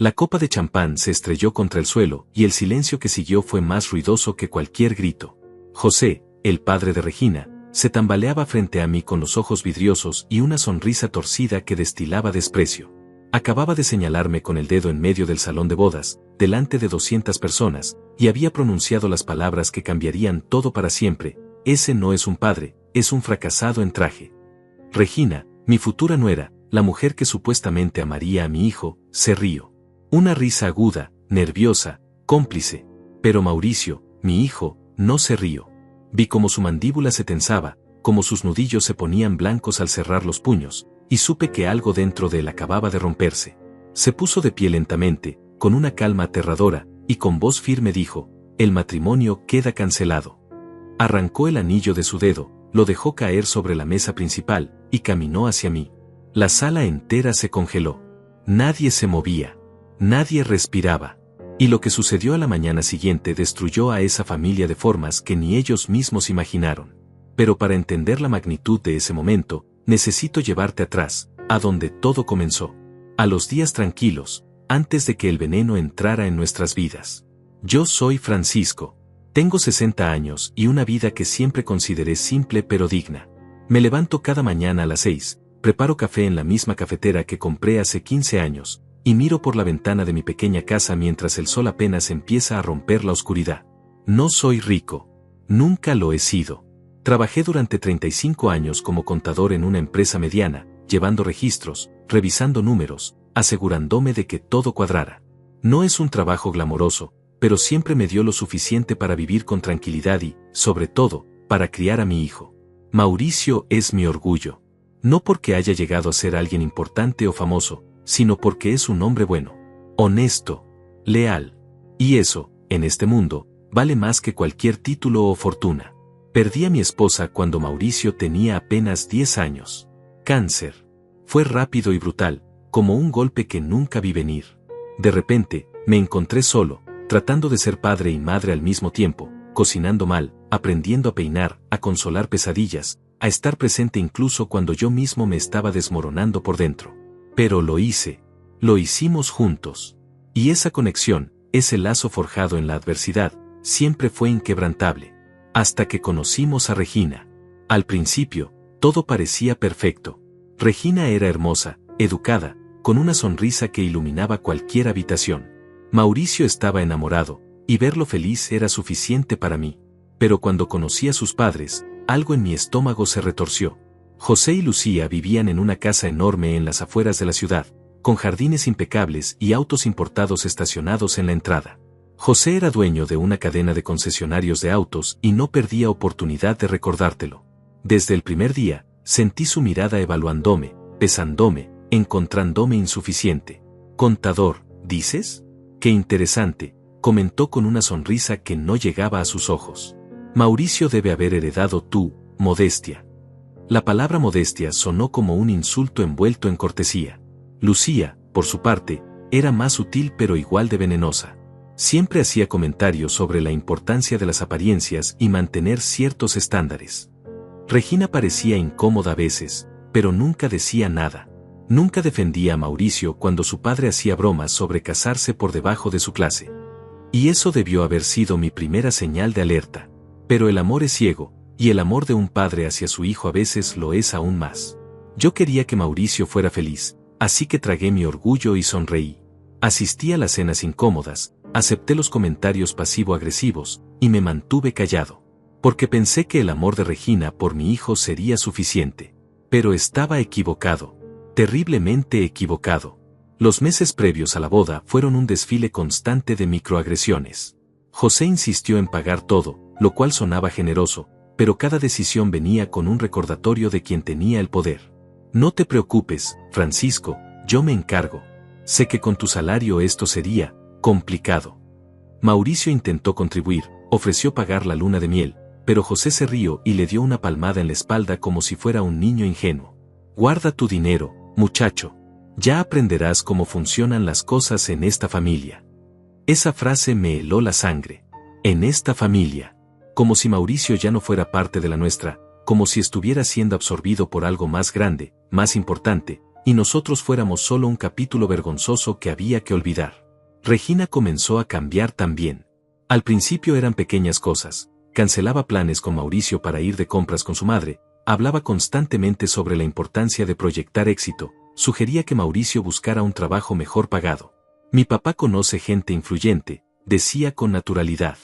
La copa de champán se estrelló contra el suelo y el silencio que siguió fue más ruidoso que cualquier grito. José, el padre de Regina, se tambaleaba frente a mí con los ojos vidriosos y una sonrisa torcida que destilaba desprecio. Acababa de señalarme con el dedo en medio del salón de bodas, delante de 200 personas, y había pronunciado las palabras que cambiarían todo para siempre: ese no es un padre, es un fracasado en traje. Regina, mi futura nuera, la mujer que supuestamente amaría a mi hijo, se rió. Una risa aguda, nerviosa, cómplice. Pero Mauricio, mi hijo, no se rió. Vi cómo su mandíbula se tensaba, cómo sus nudillos se ponían blancos al cerrar los puños, y supe que algo dentro de él acababa de romperse. Se puso de pie lentamente, con una calma aterradora, y con voz firme dijo: el matrimonio queda cancelado. Arrancó el anillo de su dedo, lo dejó caer sobre la mesa principal, y caminó hacia mí. La sala entera se congeló. Nadie se movía. Nadie respiraba. Y lo que sucedió a la mañana siguiente destruyó a esa familia de formas que ni ellos mismos imaginaron. Pero para entender la magnitud de ese momento, necesito llevarte atrás, a donde todo comenzó. A los días tranquilos, antes de que el veneno entrara en nuestras vidas. Yo soy Francisco. Tengo 60 años y una vida que siempre consideré simple pero digna. Me levanto cada mañana a las 6, preparo café en la misma cafetera que compré hace 15 años, y miro por la ventana de mi pequeña casa mientras el sol apenas empieza a romper la oscuridad. No soy rico. Nunca lo he sido. Trabajé durante 35 años como contador en una empresa mediana, llevando registros, revisando números, asegurándome de que todo cuadrara. No es un trabajo glamoroso, pero siempre me dio lo suficiente para vivir con tranquilidad y, sobre todo, para criar a mi hijo. Mauricio es mi orgullo. No porque haya llegado a ser alguien importante o famoso, sino porque es un hombre bueno, honesto, leal. Y eso, en este mundo, vale más que cualquier título o fortuna. Perdí a mi esposa cuando Mauricio tenía apenas 10 años. Cáncer. Fue rápido y brutal, como un golpe que nunca vi venir. De repente, me encontré solo, tratando de ser padre y madre al mismo tiempo, cocinando mal, aprendiendo a peinar, a consolar pesadillas, a estar presente incluso cuando yo mismo me estaba desmoronando por dentro. Pero lo hice. Lo hicimos juntos. Y esa conexión, ese lazo forjado en la adversidad, siempre fue inquebrantable. Hasta que conocimos a Regina. Al principio, todo parecía perfecto. Regina era hermosa, educada, con una sonrisa que iluminaba cualquier habitación. Mauricio estaba enamorado, y verlo feliz era suficiente para mí. Pero cuando conocí a sus padres, algo en mi estómago se retorció. José y Lucía vivían en una casa enorme en las afueras de la ciudad, con jardines impecables y autos importados estacionados en la entrada. José era dueño de una cadena de concesionarios de autos y no perdía oportunidad de recordártelo. Desde el primer día, sentí su mirada evaluándome, pesándome, encontrándome insuficiente. «Contador, ¿dices? Qué interesante», comentó con una sonrisa que no llegaba a sus ojos. «Mauricio debe haber heredado tu modestia». La palabra modestia sonó como un insulto envuelto en cortesía. Lucía, por su parte, era más sutil pero igual de venenosa. Siempre hacía comentarios sobre la importancia de las apariencias y mantener ciertos estándares. Regina parecía incómoda a veces, pero nunca decía nada. Nunca defendía a Mauricio cuando su padre hacía bromas sobre casarse por debajo de su clase. Y eso debió haber sido mi primera señal de alerta. Pero el amor es ciego, y el amor de un padre hacia su hijo a veces lo es aún más. Yo quería que Mauricio fuera feliz, así que tragué mi orgullo y sonreí. Asistí a las cenas incómodas, acepté los comentarios pasivo-agresivos, y me mantuve callado. Porque pensé que el amor de Regina por mi hijo sería suficiente. Pero estaba equivocado. Terriblemente equivocado. Los meses previos a la boda fueron un desfile constante de microagresiones. José insistió en pagar todo, lo cual sonaba generoso, pero cada decisión venía con un recordatorio de quien tenía el poder. «No te preocupes, Francisco, yo me encargo. Sé que con tu salario esto sería complicado». Mauricio intentó contribuir, ofreció pagar la luna de miel, pero José se rió y le dio una palmada en la espalda como si fuera un niño ingenuo. «Guarda tu dinero, muchacho. Ya aprenderás cómo funcionan las cosas en esta familia». Esa frase me heló la sangre. En esta familia. Como si Mauricio ya no fuera parte de la nuestra, como si estuviera siendo absorbido por algo más grande, más importante, y nosotros fuéramos solo un capítulo vergonzoso que había que olvidar. Regina comenzó a cambiar también. Al principio eran pequeñas cosas, cancelaba planes con Mauricio para ir de compras con su madre, hablaba constantemente sobre la importancia de proyectar éxito, sugería que Mauricio buscara un trabajo mejor pagado. Mi papá conoce gente influyente, decía con naturalidad.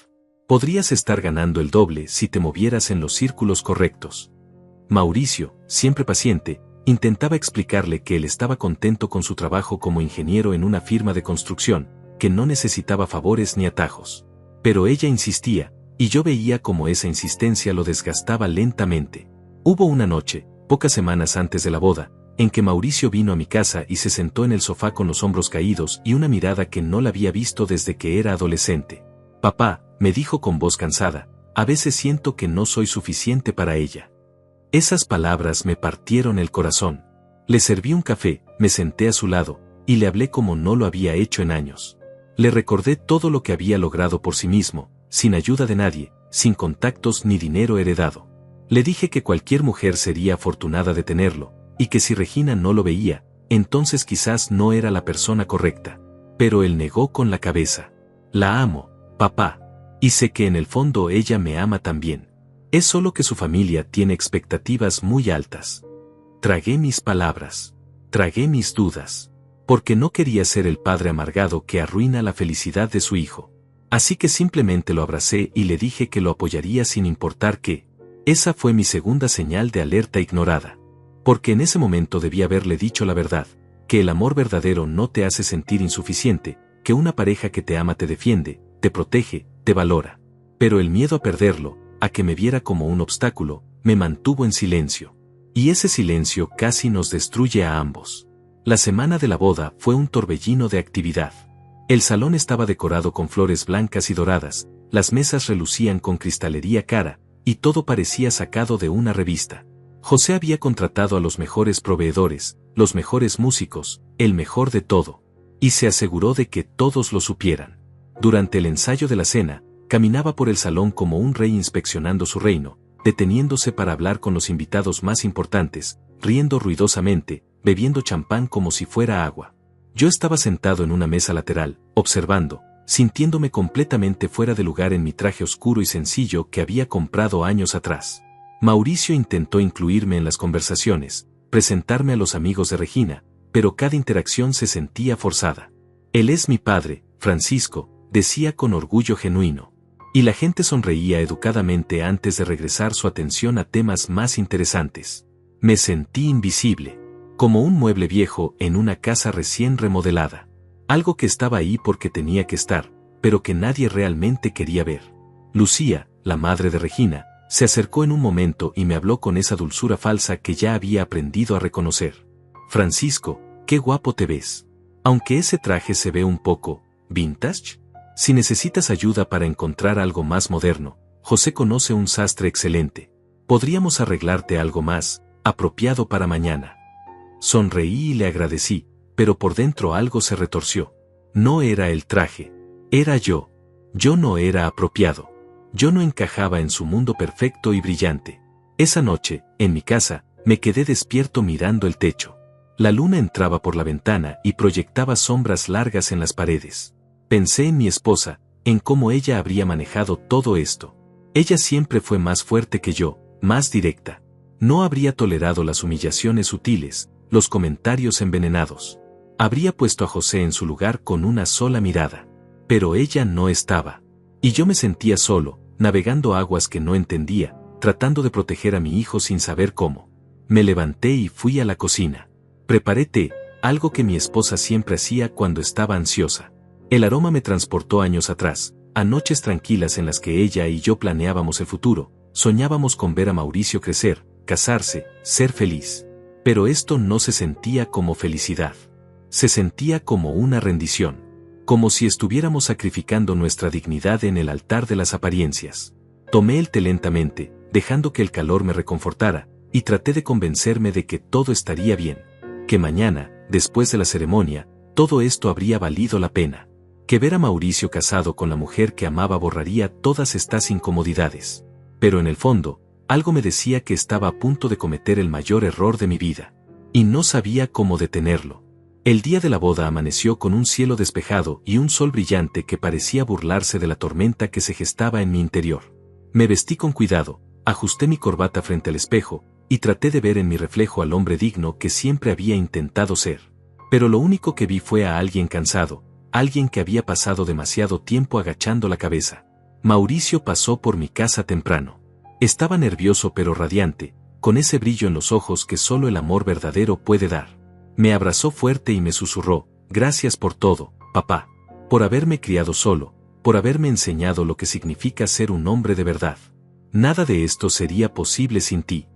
Podrías estar ganando el doble si te movieras en los círculos correctos. Mauricio, siempre paciente, intentaba explicarle que él estaba contento con su trabajo como ingeniero en una firma de construcción, que no necesitaba favores ni atajos. Pero ella insistía, y yo veía cómo esa insistencia lo desgastaba lentamente. Hubo una noche, pocas semanas antes de la boda, en que Mauricio vino a mi casa y se sentó en el sofá con los hombros caídos y una mirada que no la había visto desde que era adolescente. Papá, me dijo con voz cansada, a veces siento que no soy suficiente para ella. Esas palabras me partieron el corazón. Le serví un café, me senté a su lado, y le hablé como no lo había hecho en años. Le recordé todo lo que había logrado por sí mismo, sin ayuda de nadie, sin contactos ni dinero heredado. Le dije que cualquier mujer sería afortunada de tenerlo, y que si Regina no lo veía, entonces quizás no era la persona correcta. Pero él negó con la cabeza. La amo, papá. Y sé que en el fondo ella me ama también. Es solo que su familia tiene expectativas muy altas. Tragué mis palabras. Tragué mis dudas. Porque no quería ser el padre amargado que arruina la felicidad de su hijo. Así que simplemente lo abracé y le dije que lo apoyaría sin importar qué. Esa fue mi segunda señal de alerta ignorada. Porque en ese momento debí haberle dicho la verdad, que el amor verdadero no te hace sentir insuficiente, que una pareja que te ama te defiende, te protege, te valora. Pero el miedo a perderlo, a que me viera como un obstáculo, me mantuvo en silencio. Y ese silencio casi nos destruye a ambos. La semana de la boda fue un torbellino de actividad. El salón estaba decorado con flores blancas y doradas, las mesas relucían con cristalería cara, y todo parecía sacado de una revista. José había contratado a los mejores proveedores, los mejores músicos, el mejor de todo. Y se aseguró de que todos lo supieran. Durante el ensayo de la cena, caminaba por el salón como un rey inspeccionando su reino, deteniéndose para hablar con los invitados más importantes, riendo ruidosamente, bebiendo champán como si fuera agua. Yo estaba sentado en una mesa lateral, observando, sintiéndome completamente fuera de lugar en mi traje oscuro y sencillo que había comprado años atrás. Mauricio intentó incluirme en las conversaciones, presentarme a los amigos de Regina, pero cada interacción se sentía forzada. Él es mi padre, Francisco, decía con orgullo genuino. Y la gente sonreía educadamente antes de regresar su atención a temas más interesantes. Me sentí invisible, como un mueble viejo en una casa recién remodelada. Algo que estaba ahí porque tenía que estar, pero que nadie realmente quería ver. Lucía, la madre de Regina, se acercó en un momento y me habló con esa dulzura falsa que ya había aprendido a reconocer. Francisco, qué guapo te ves. Aunque ese traje se ve un poco vintage. Si necesitas ayuda para encontrar algo más moderno, José conoce un sastre excelente. Podríamos arreglarte algo más apropiado para mañana. Sonreí y le agradecí, pero por dentro algo se retorció. No era el traje, era yo. Yo no era apropiado. Yo no encajaba en su mundo perfecto y brillante. Esa noche, en mi casa, me quedé despierto mirando el techo. La luna entraba por la ventana y proyectaba sombras largas en las paredes. Pensé en mi esposa, en cómo ella habría manejado todo esto. Ella siempre fue más fuerte que yo, más directa. No habría tolerado las humillaciones sutiles, los comentarios envenenados. Habría puesto a José en su lugar con una sola mirada. Pero ella no estaba. Y yo me sentía solo, navegando aguas que no entendía, tratando de proteger a mi hijo sin saber cómo. Me levanté y fui a la cocina. Preparé té, algo que mi esposa siempre hacía cuando estaba ansiosa. El aroma me transportó años atrás, a noches tranquilas en las que ella y yo planeábamos el futuro, soñábamos con ver a Mauricio crecer, casarse, ser feliz. Pero esto no se sentía como felicidad. Se sentía como una rendición. Como si estuviéramos sacrificando nuestra dignidad en el altar de las apariencias. Tomé el té lentamente, dejando que el calor me reconfortara, y traté de convencerme de que todo estaría bien. Que mañana, después de la ceremonia, todo esto habría valido la pena. Que ver a Mauricio casado con la mujer que amaba borraría todas estas incomodidades. Pero en el fondo, algo me decía que estaba a punto de cometer el mayor error de mi vida. y no sabía cómo detenerlo. El día de la boda amaneció con un cielo despejado y un sol brillante que parecía burlarse de la tormenta que se gestaba en mi interior. Me vestí con cuidado, ajusté mi corbata frente al espejo, y traté de ver en mi reflejo al hombre digno que siempre había intentado ser. Pero lo único que vi fue a alguien cansado, alguien que había pasado demasiado tiempo agachando la cabeza. Mauricio pasó por mi casa temprano. Estaba nervioso pero radiante, con ese brillo en los ojos que solo el amor verdadero puede dar. Me abrazó fuerte y me susurró: gracias por todo, papá. Por haberme criado solo, por haberme enseñado lo que significa ser un hombre de verdad. Nada de esto sería posible sin ti.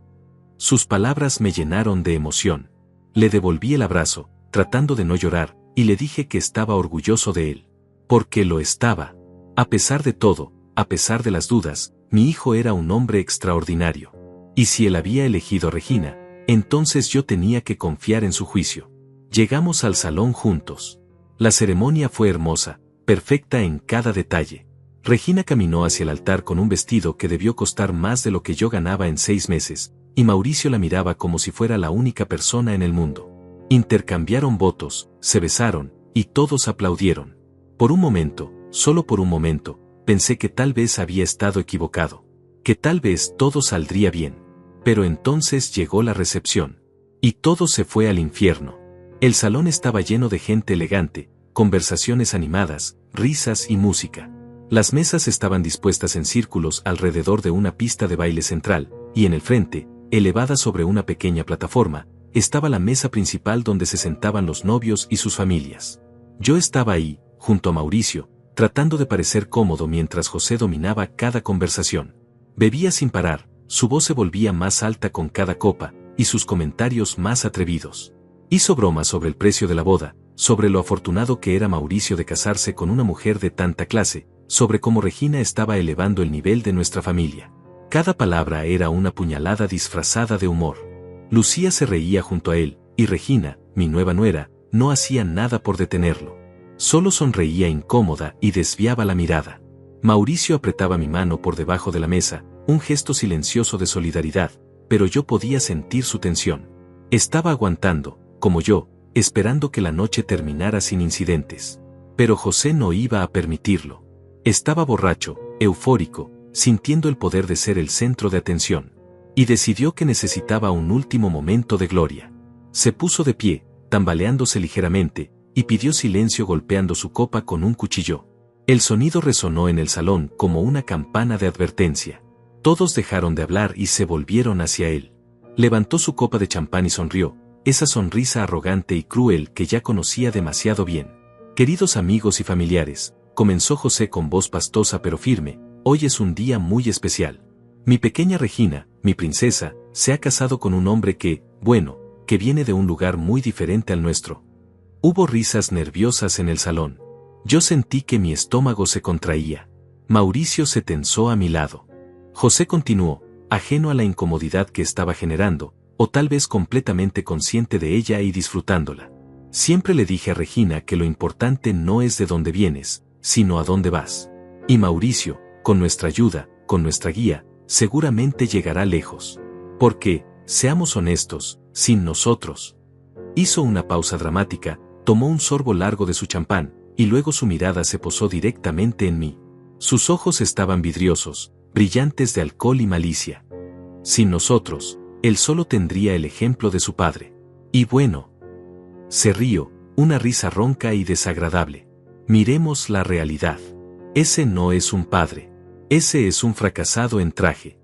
Sus palabras me llenaron de emoción. Le devolví el abrazo, tratando de no llorar, y le dije que estaba orgulloso de él. Porque lo estaba. A pesar de todo, a pesar de las dudas, mi hijo era un hombre extraordinario. Y si él había elegido a Regina, entonces yo tenía que confiar en su juicio. Llegamos al salón juntos. La ceremonia fue hermosa, perfecta en cada detalle. Regina caminó hacia el altar con un vestido que debió costar más de lo que yo ganaba en 6 meses, y Mauricio la miraba como si fuera la única persona en el mundo. Intercambiaron votos, se besaron, y todos aplaudieron. Por un momento, solo por un momento, pensé que tal vez había estado equivocado, que tal vez todo saldría bien. Pero entonces llegó la recepción. Y todo se fue al infierno. El salón estaba lleno de gente elegante, conversaciones animadas, risas y música. Las mesas estaban dispuestas en círculos alrededor de una pista de baile central, y en el frente, elevada sobre una pequeña plataforma, estaba la mesa principal donde se sentaban los novios y sus familias. Yo estaba ahí, junto a Mauricio, tratando de parecer cómodo mientras José dominaba cada conversación. Bebía sin parar, su voz se volvía más alta con cada copa, y sus comentarios más atrevidos. Hizo bromas sobre el precio de la boda, sobre lo afortunado que era Mauricio de casarse con una mujer de tanta clase, sobre cómo Regina estaba elevando el nivel de nuestra familia. Cada palabra era una puñalada disfrazada de humor. Lucía se reía junto a él, y Regina, mi nueva nuera, no hacía nada por detenerlo. Solo sonreía incómoda y desviaba la mirada. Mauricio apretaba mi mano por debajo de la mesa, un gesto silencioso de solidaridad, pero yo podía sentir su tensión. Estaba aguantando, como yo, esperando que la noche terminara sin incidentes. Pero José no iba a permitirlo. Estaba borracho, eufórico, sintiendo el poder de ser el centro de atención. Y decidió que necesitaba un último momento de gloria. Se puso de pie, tambaleándose ligeramente, y pidió silencio golpeando su copa con un cuchillo. El sonido resonó en el salón como una campana de advertencia. Todos dejaron de hablar y se volvieron hacia él. Levantó su copa de champán y sonrió, esa sonrisa arrogante y cruel que ya conocía demasiado bien. Queridos amigos y familiares, comenzó José con voz pastosa pero firme, hoy es un día muy especial. Mi pequeña Regina, mi princesa, se ha casado con un hombre que, bueno, que viene de un lugar muy diferente al nuestro. Hubo risas nerviosas en el salón. Yo sentí que mi estómago se contraía. Mauricio se tensó a mi lado. José continuó, ajeno a la incomodidad que estaba generando, o tal vez completamente consciente de ella y disfrutándola. Siempre le dije a Regina que lo importante no es de dónde vienes, sino a dónde vas. Y Mauricio, con nuestra ayuda, con nuestra guía, seguramente llegará lejos. Porque, seamos honestos, sin nosotros. Hizo una pausa dramática, tomó un sorbo largo de su champán, y luego su mirada se posó directamente en mí. Sus ojos estaban vidriosos, brillantes de alcohol y malicia. Sin nosotros, él solo tendría el ejemplo de su padre. Y bueno. Se rió, una risa ronca y desagradable. Miremos la realidad. Ese no es un padre. Ese es un fracasado en traje.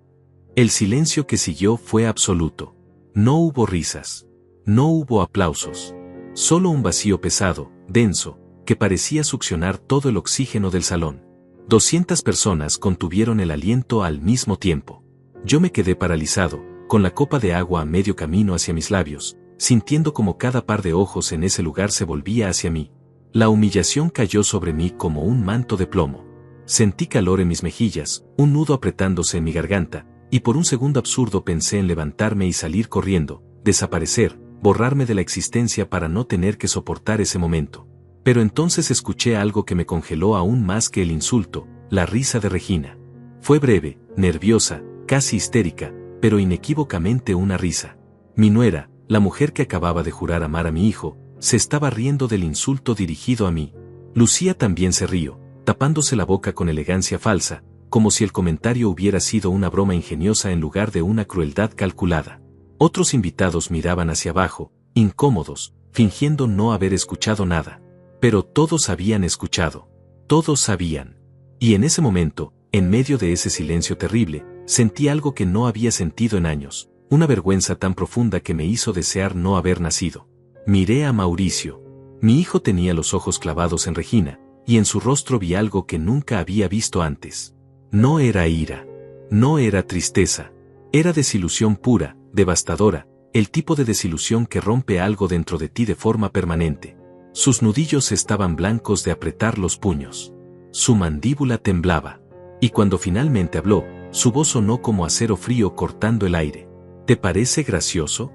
El silencio que siguió fue absoluto. No hubo risas. No hubo aplausos. Solo un vacío pesado, denso, que parecía succionar todo el oxígeno del salón. 200 personas contuvieron el aliento al mismo tiempo. Yo me quedé paralizado, con la copa de agua a medio camino hacia mis labios, sintiendo como cada par de ojos en ese lugar se volvía hacia mí. La humillación cayó sobre mí como un manto de plomo. Sentí calor en mis mejillas, un nudo apretándose en mi garganta, y por un segundo absurdo pensé en levantarme y salir corriendo, desaparecer, borrarme de la existencia para no tener que soportar ese momento. Pero entonces escuché algo que me congeló aún más que el insulto, la risa de Regina. Fue breve, nerviosa, casi histérica, pero inequívocamente una risa. Mi nuera, La mujer que acababa de jurar amar a mi hijo, se estaba riendo del insulto dirigido a mí. Lucía también se rió, tapándose la boca con elegancia falsa, como si el comentario hubiera sido una broma ingeniosa en lugar de una crueldad calculada. Otros invitados miraban hacia abajo, incómodos, fingiendo no haber escuchado nada. Pero todos habían escuchado. Todos sabían. Y en ese momento, en medio de ese silencio terrible, sentí algo que no había sentido en años, una vergüenza tan profunda que me hizo desear no haber nacido. Miré a Mauricio. Mi hijo tenía los ojos clavados en Regina, y en su rostro vi algo que nunca había visto antes. No era ira. No era tristeza. Era desilusión pura, devastadora, el tipo de desilusión que rompe algo dentro de ti de forma permanente. Sus nudillos estaban blancos de apretar los puños. Su mandíbula temblaba. Y cuando finalmente habló, su voz sonó como acero frío cortando el aire. ¿Te parece gracioso?,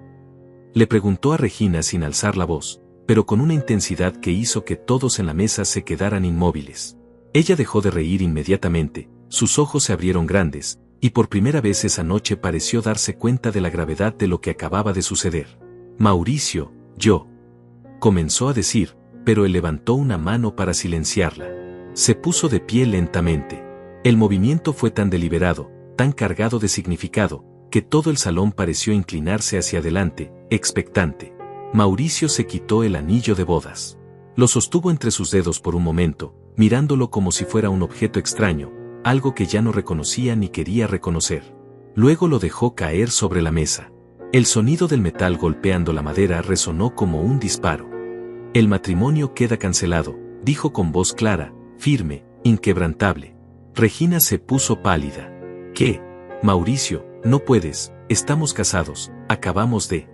le preguntó a Regina sin alzar la voz, pero con una intensidad que hizo que todos en la mesa se quedaran inmóviles. Ella dejó de reír inmediatamente, sus ojos se abrieron grandes, y por primera vez esa noche pareció darse cuenta de la gravedad de lo que acababa de suceder. Mauricio, yo, comenzó a decir, pero él levantó una mano para silenciarla. Se puso de pie lentamente. El movimiento fue tan deliberado, tan cargado de significado, que todo el salón pareció inclinarse hacia adelante, expectante. Mauricio se quitó el anillo de bodas. Lo sostuvo entre sus dedos por un momento, mirándolo como si fuera un objeto extraño, algo que ya no reconocía ni quería reconocer. Luego lo dejó caer sobre la mesa. El sonido del metal golpeando la madera resonó como un disparo. El matrimonio queda cancelado, dijo con voz clara, firme, inquebrantable. Regina se puso pálida. ¿Qué? Mauricio, no puedes, estamos casados, acabamos de...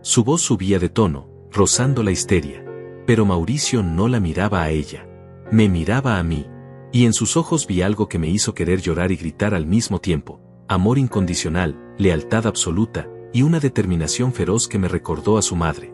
Su voz subía de tono, rozando la histeria. Pero Mauricio no la miraba a ella. Me miraba a mí. Y en sus ojos vi algo que me hizo querer llorar y gritar al mismo tiempo. Amor incondicional, lealtad absoluta, y una determinación feroz que me recordó a su madre.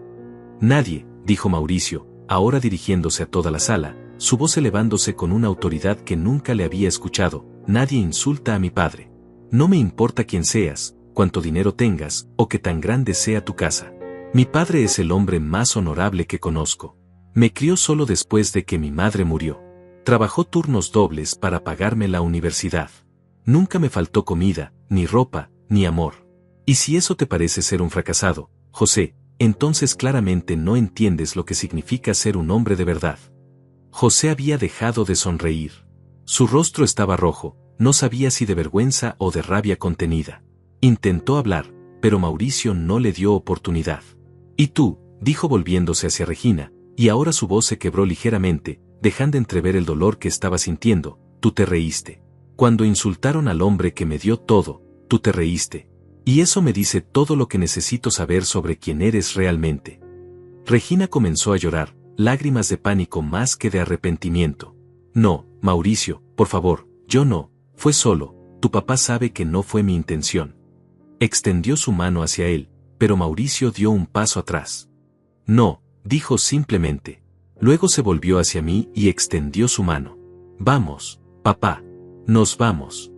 Nadie, dijo Mauricio, ahora dirigiéndose a toda la sala, su voz elevándose con una autoridad que nunca le había escuchado, nadie insulta a mi padre. No me importa quién seas, cuánto dinero tengas, o que tan grande sea tu casa. Mi padre es el hombre más honorable que conozco. Me crió solo después de que mi madre murió. Trabajó turnos dobles para pagarme la universidad. Nunca me faltó comida, ni ropa, ni amor. Y si eso te parece ser un fracasado, José, entonces claramente no entiendes lo que significa ser un hombre de verdad. José había dejado de sonreír. Su rostro estaba rojo, no sabía si de vergüenza o de rabia contenida. Intentó hablar, pero Mauricio no le dio oportunidad. Y tú, dijo volviéndose hacia Regina, y ahora su voz se quebró ligeramente, dejando entrever el dolor que estaba sintiendo, tú te reíste. Cuando insultaron al hombre que me dio todo, tú te reíste. Y eso me dice todo lo que necesito saber sobre quién eres realmente. Regina comenzó a llorar, lágrimas de pánico más que de arrepentimiento. No, Mauricio, por favor, yo no, fue solo, tu papá sabe que no fue mi intención. Extendió su mano hacia él, pero Mauricio dio un paso atrás. No, dijo simplemente. Luego se volvió hacia mí y extendió su mano. Vamos, papá. Nos vamos.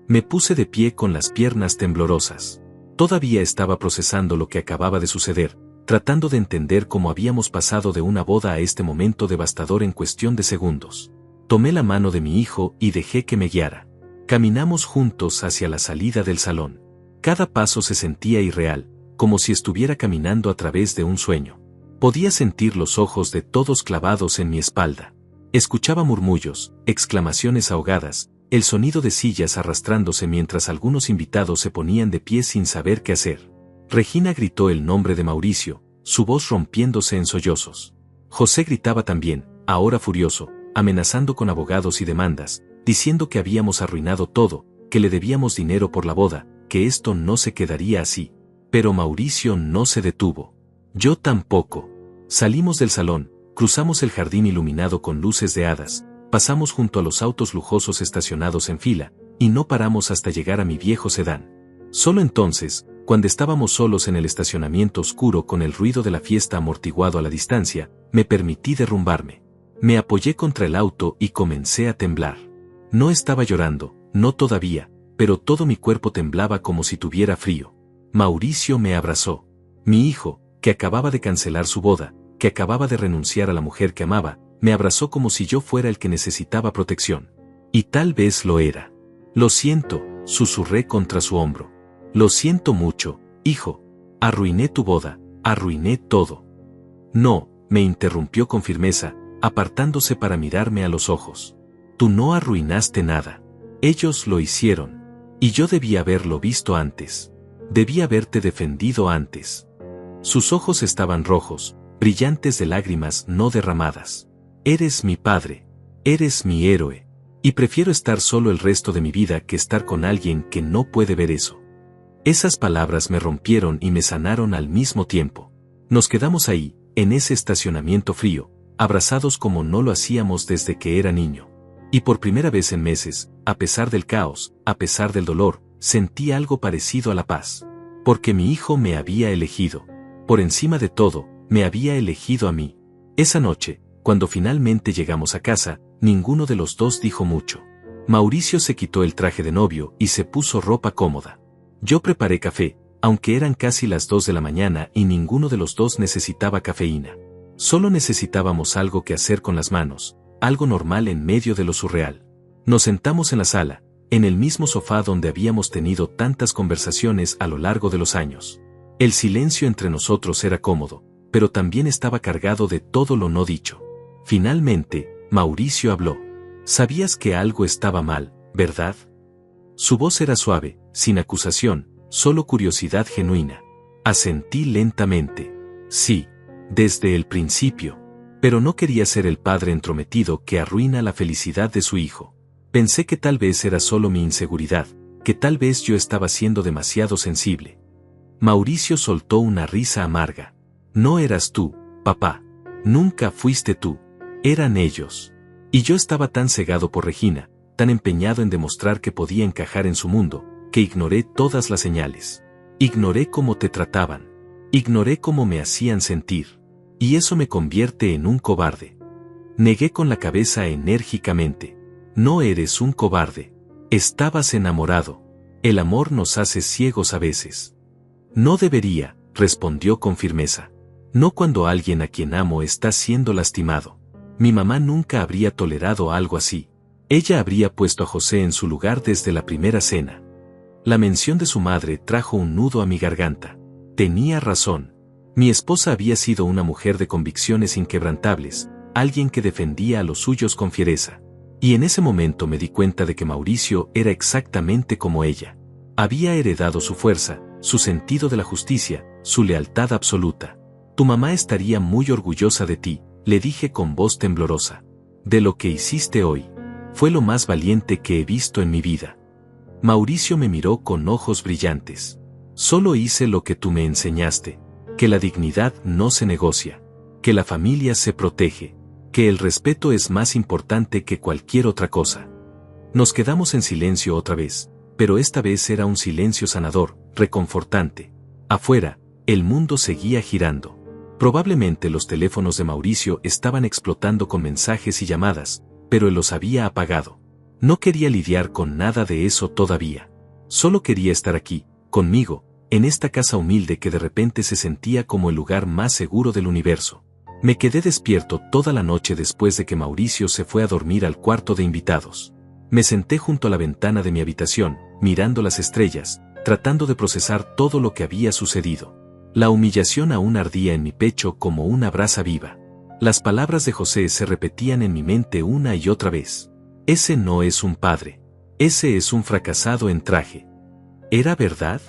Me puse de pie con las piernas temblorosas. Todavía estaba procesando lo que acababa de suceder, tratando de entender cómo habíamos pasado de una boda a este momento devastador en cuestión de segundos. Tomé la mano de mi hijo y dejé que me guiara. Caminamos juntos hacia la salida del salón. Cada paso se sentía irreal, como si estuviera caminando a través de un sueño. Podía sentir los ojos de todos clavados en mi espalda. Escuchaba murmullos, exclamaciones ahogadas, el sonido de sillas arrastrándose mientras algunos invitados se ponían de pie sin saber qué hacer. Regina gritó el nombre de Mauricio, su voz rompiéndose en sollozos. José gritaba también, ahora furioso, amenazando con abogados y demandas, diciendo que habíamos arruinado todo, que le debíamos dinero por la boda, que esto no se quedaría así. Pero Mauricio no se detuvo. Yo tampoco. Salimos del salón, cruzamos el jardín iluminado con luces de hadas, pasamos junto a los autos lujosos estacionados en fila, y no paramos hasta llegar a mi viejo sedán. Solo entonces, cuando estábamos solos en el estacionamiento oscuro con el ruido de la fiesta amortiguado a la distancia, me permití derrumbarme. Me apoyé contra el auto y comencé a temblar. No estaba llorando, no todavía, pero todo mi cuerpo temblaba como si tuviera frío. Mauricio me abrazó. Mi hijo, que acababa de cancelar su boda, que acababa de renunciar a la mujer que amaba, me abrazó como si yo fuera el que necesitaba protección. Y tal vez lo era. Lo siento, susurré contra su hombro. Lo siento mucho, hijo. Arruiné tu boda, arruiné todo. No, me interrumpió con firmeza, apartándose para mirarme a los ojos. Tú no arruinaste nada. Ellos lo hicieron. Y yo debí haberlo visto antes. Debí haberte defendido antes. Sus ojos estaban rojos, brillantes de lágrimas no derramadas. Eres mi padre. Eres mi héroe. Y prefiero estar solo el resto de mi vida que estar con alguien que no puede ver eso. Esas palabras me rompieron y me sanaron al mismo tiempo. Nos quedamos ahí, en ese estacionamiento frío, abrazados como no lo hacíamos desde que era niño. Y por primera vez en meses, a pesar del caos, a pesar del dolor, sentí algo parecido a la paz. Porque mi hijo me había elegido. Por encima de todo, me había elegido a mí. Esa noche, cuando finalmente llegamos a casa, ninguno de los dos dijo mucho. Mauricio se quitó el traje de novio y se puso ropa cómoda. Yo preparé café, aunque eran casi las 2 de la mañana y ninguno de los dos necesitaba cafeína. Solo necesitábamos algo que hacer con las manos, algo normal en medio de lo surreal. Nos sentamos en la sala, en el mismo sofá donde habíamos tenido tantas conversaciones a lo largo de los años. El silencio entre nosotros era cómodo, pero también estaba cargado de todo lo no dicho. Finalmente, Mauricio habló. Sabías que algo estaba mal, ¿verdad? Su voz era suave, sin acusación, solo curiosidad genuina. Asentí lentamente. Sí, desde el principio. Pero no quería ser el padre entrometido que arruina la felicidad de su hijo. Pensé que tal vez era solo mi inseguridad, que tal vez yo estaba siendo demasiado sensible. Mauricio soltó una risa amarga. No eras tú, papá. Nunca fuiste tú. Eran ellos. Y yo estaba tan cegado por Regina, tan empeñado en demostrar que podía encajar en su mundo, que ignoré todas las señales. Ignoré cómo te trataban. Ignoré cómo me hacían sentir. Y eso me convierte en un cobarde. Negué con la cabeza enérgicamente. No eres un cobarde. Estabas enamorado. El amor nos hace ciegos a veces. No debería, respondió con firmeza. No cuando alguien a quien amo está siendo lastimado. Mi mamá nunca habría tolerado algo así. Ella habría puesto a José en su lugar desde la primera cena. La mención de su madre trajo un nudo a mi garganta. Tenía razón. Mi esposa había sido una mujer de convicciones inquebrantables, alguien que defendía a los suyos con fiereza. Y en ese momento me di cuenta de que Mauricio era exactamente como ella. Había heredado su fuerza, su sentido de la justicia, su lealtad absoluta. Tu mamá estaría muy orgullosa de ti, le dije con voz temblorosa. De lo que hiciste hoy. Fue lo más valiente que he visto en mi vida. Mauricio me miró con ojos brillantes. Solo hice lo que tú me enseñaste. Que la dignidad no se negocia. Que la familia se protege. Que el respeto es más importante que cualquier otra cosa. Nos quedamos en silencio otra vez, pero esta vez era un silencio sanador, reconfortante. Afuera, el mundo seguía girando. Probablemente los teléfonos de Mauricio estaban explotando con mensajes y llamadas, pero él los había apagado. No quería lidiar con nada de eso todavía. Solo quería estar aquí, conmigo, en esta casa humilde que de repente se sentía como el lugar más seguro del universo. Me quedé despierto toda la noche después de que Mauricio se fue a dormir al cuarto de invitados. Me senté junto a la ventana de mi habitación, mirando las estrellas, tratando de procesar todo lo que había sucedido. La humillación aún ardía en mi pecho como una brasa viva. Las palabras de José se repetían en mi mente una y otra vez. Ese no es un padre. Ese es un fracasado en traje. ¿Era verdad?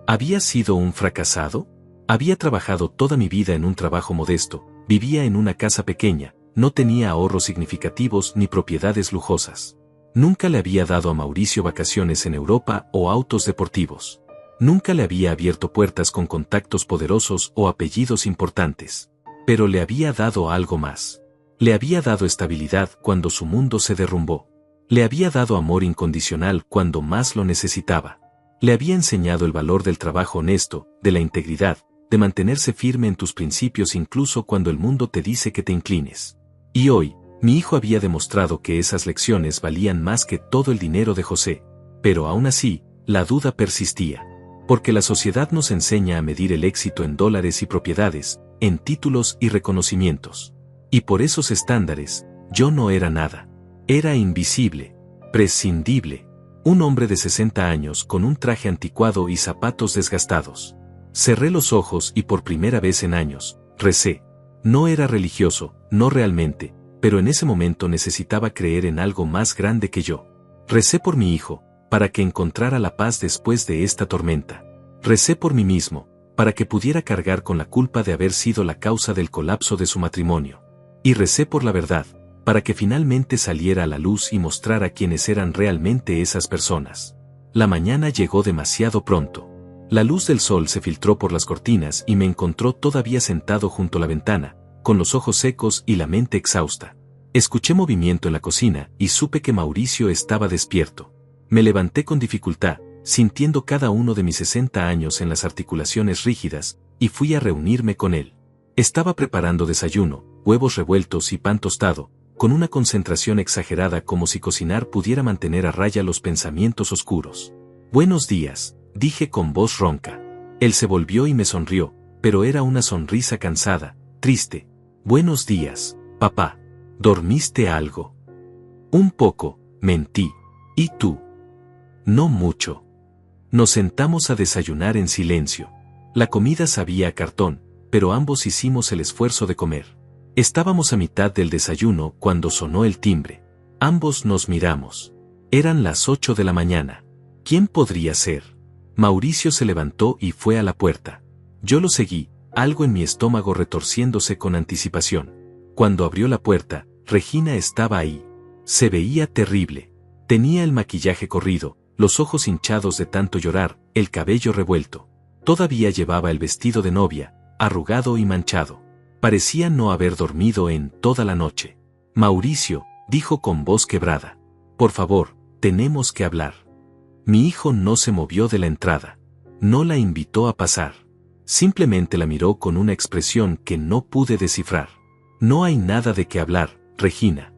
¿Había sido un fracasado? Había trabajado toda mi vida en un trabajo modesto, vivía en una casa pequeña, no tenía ahorros significativos ni propiedades lujosas. Nunca le había dado a Mauricio vacaciones en Europa o autos deportivos. Nunca le había abierto puertas con contactos poderosos o apellidos importantes. Pero le había dado algo más. Le había dado estabilidad cuando su mundo se derrumbó. Le había dado amor incondicional cuando más lo necesitaba. Le había enseñado el valor del trabajo honesto, de la integridad, de mantenerse firme en tus principios incluso cuando el mundo te dice que te inclines. Y hoy, mi hijo había demostrado que esas lecciones valían más que todo el dinero de José. Pero aún así, la duda persistía. Porque la sociedad nos enseña a medir el éxito en dólares y propiedades, en títulos y reconocimientos. Y por esos estándares, yo no era nada. Era invisible, prescindible. Un hombre de 60 años con un traje anticuado y zapatos desgastados. Cerré los ojos y por primera vez en años, recé. No era religioso, no realmente, pero en ese momento necesitaba creer en algo más grande que yo. Recé por mi hijo, para que encontrara la paz después de esta tormenta. Recé por mí mismo, para que pudiera cargar con la culpa de haber sido la causa del colapso de su matrimonio. Y recé por la verdad, para que finalmente saliera a la luz y mostrara quiénes eran realmente esas personas. La mañana llegó demasiado pronto. La luz del sol se filtró por las cortinas y me encontró todavía sentado junto a la ventana, con los ojos secos y la mente exhausta. Escuché movimiento en la cocina y supe que Mauricio estaba despierto. Me levanté con dificultad, sintiendo cada uno de mis 60 años en las articulaciones rígidas, y fui a reunirme con él. Estaba preparando desayuno, huevos revueltos y pan tostado, con una concentración exagerada como si cocinar pudiera mantener a raya los pensamientos oscuros. «Buenos días», dije con voz ronca. Él se volvió y me sonrió, pero era una sonrisa cansada, triste. «Buenos días, papá. ¿Dormiste algo?» «Un poco», mentí. «¿Y tú?» «No mucho». Nos sentamos a desayunar en silencio. La comida sabía a cartón, pero ambos hicimos el esfuerzo de comer. Estábamos a mitad del desayuno cuando sonó el timbre. Ambos nos miramos. Eran las 8 de la mañana. ¿Quién podría ser? Mauricio se levantó y fue a la puerta. Yo lo seguí, algo en mi estómago retorciéndose con anticipación. Cuando abrió la puerta, Regina estaba ahí. Se veía terrible. Tenía el maquillaje corrido, los ojos hinchados de tanto llorar, el cabello revuelto. Todavía llevaba el vestido de novia, arrugado y manchado. Parecía no haber dormido en toda la noche. «Mauricio», dijo con voz quebrada. «Por favor, tenemos que hablar». Mi hijo no se movió de la entrada. No la invitó a pasar. Simplemente la miró con una expresión que no pude descifrar. «No hay nada de qué hablar, Regina».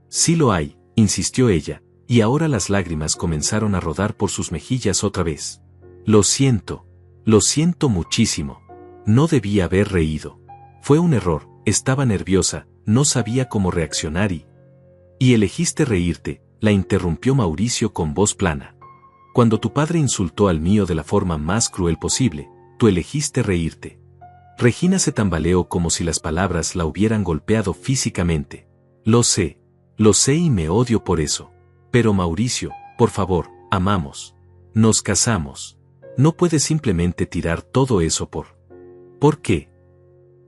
«Sí lo hay», insistió ella, y ahora las lágrimas comenzaron a rodar por sus mejillas otra vez. Lo siento muchísimo. No debí haber reído. Fue un error, estaba nerviosa, no sabía cómo reaccionar y elegiste reírte», la interrumpió Mauricio con voz plana. «Cuando tu padre insultó al mío de la forma más cruel posible, tú elegiste reírte». Regina se tambaleó como si las palabras la hubieran golpeado físicamente. Lo sé y me odio por eso. Pero Mauricio, por favor, amamos. Nos casamos. No puedes simplemente tirar todo eso ¿Por qué?»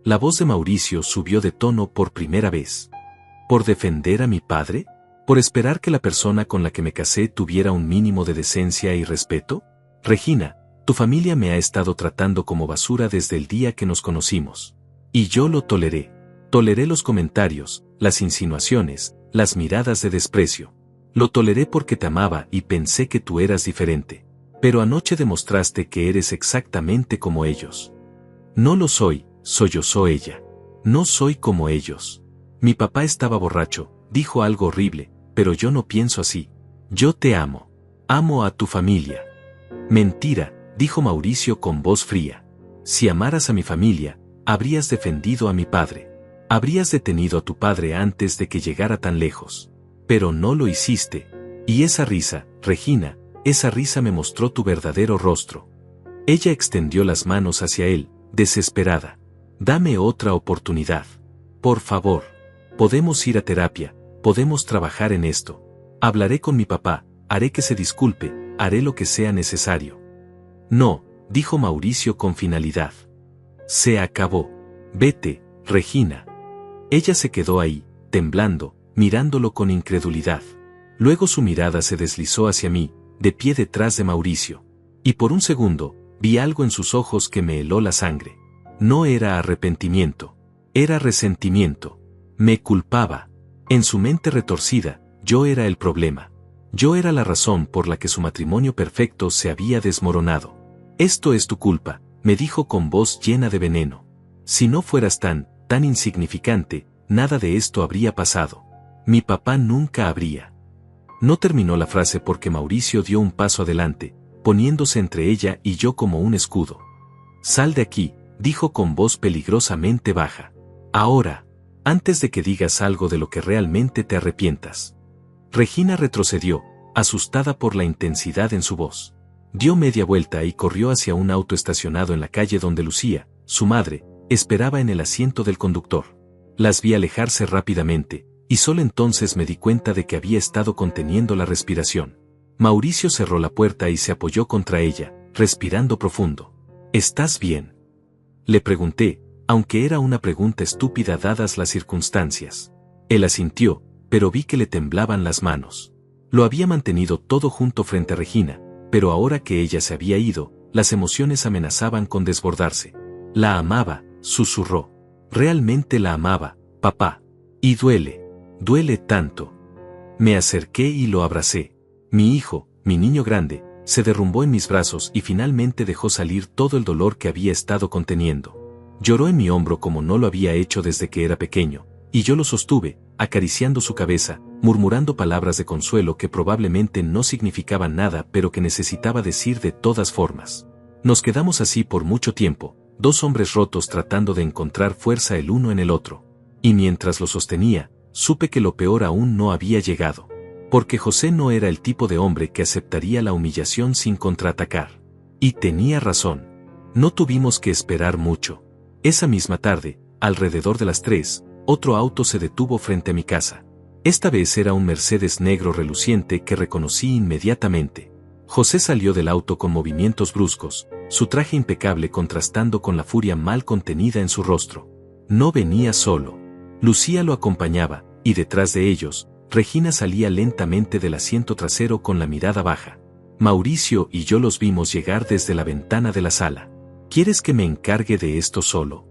La voz de Mauricio subió de tono por primera vez. ¿Por defender a mi padre? ¿Por esperar que la persona con la que me casé tuviera un mínimo de decencia y respeto? Regina, tu familia me ha estado tratando como basura desde el día que nos conocimos. Y yo lo toleré. Toleré los comentarios, las insinuaciones, las miradas de desprecio. Lo toleré porque te amaba y pensé que tú eras diferente. Pero anoche demostraste que eres exactamente como ellos. No lo soy, sollozó ella. No soy como ellos. Mi papá estaba borracho, dijo algo horrible, pero yo no pienso así. Yo te amo. Amo a tu familia. Mentira, dijo Mauricio con voz fría. Si amaras a mi familia, habrías defendido a mi padre. Habrías detenido a tu padre antes de que llegara tan lejos. Pero no lo hiciste. Y esa risa, Regina, esa risa me mostró tu verdadero rostro. Ella extendió las manos hacia él, desesperada. Dame otra oportunidad. Por favor. Podemos ir a terapia, podemos trabajar en esto. Hablaré con mi papá, haré que se disculpe, haré lo que sea necesario. No, dijo Mauricio con finalidad. Se acabó. Vete, Regina. Ella se quedó ahí, temblando, mirándolo con incredulidad. Luego su mirada se deslizó hacia mí, de pie detrás de Mauricio. Y por un segundo, vi algo en sus ojos que me heló la sangre. No era arrepentimiento, era resentimiento. Me culpaba. En su mente retorcida, yo era el problema. Yo era la razón por la que su matrimonio perfecto se había desmoronado. Esto es tu culpa, me dijo con voz llena de veneno. Si no fueras tan insignificante, nada de esto habría pasado. Mi papá nunca habría. No terminó la frase porque Mauricio dio un paso adelante, poniéndose entre ella y yo como un escudo. «Sal de aquí», dijo con voz peligrosamente baja. «Ahora, antes de que digas algo de lo que realmente te arrepientas». Regina retrocedió, asustada por la intensidad en su voz. Dio media vuelta y corrió hacia un auto estacionado en la calle donde Lucía, su madre, esperaba en el asiento del conductor. Las vi alejarse rápidamente, y solo entonces me di cuenta de que había estado conteniendo la respiración. Mauricio cerró la puerta y se apoyó contra ella, respirando profundo. «¿Estás bien?», le pregunté, aunque era una pregunta estúpida dadas las circunstancias. Él asintió, pero vi que le temblaban las manos. Lo había mantenido todo junto frente a Regina, pero ahora que ella se había ido, las emociones amenazaban con desbordarse. «La amaba», susurró. «Realmente la amaba, papá. Y duele tanto». Me acerqué y lo abracé. Mi hijo, mi niño grande, se derrumbó en mis brazos y finalmente dejó salir todo el dolor que había estado conteniendo. Lloró en mi hombro como no lo había hecho desde que era pequeño, y yo lo sostuve, acariciando su cabeza, murmurando palabras de consuelo que probablemente no significaban nada pero que necesitaba decir de todas formas. Nos quedamos así por mucho tiempo, dos hombres rotos tratando de encontrar fuerza el uno en el otro. Y mientras lo sostenía, supe que lo peor aún no había llegado. Porque José no era el tipo de hombre que aceptaría la humillación sin contraatacar. Y tenía razón. No tuvimos que esperar mucho. Esa misma tarde, alrededor de las 3, otro auto se detuvo frente a mi casa. Esta vez era un Mercedes negro reluciente que reconocí inmediatamente. José salió del auto con movimientos bruscos, su traje impecable contrastando con la furia mal contenida en su rostro. No venía solo. Lucía lo acompañaba, y detrás de ellos, Regina salía lentamente del asiento trasero con la mirada baja. Mauricio y yo los vimos llegar desde la ventana de la sala. «¿Quieres que me encargue de esto solo?»,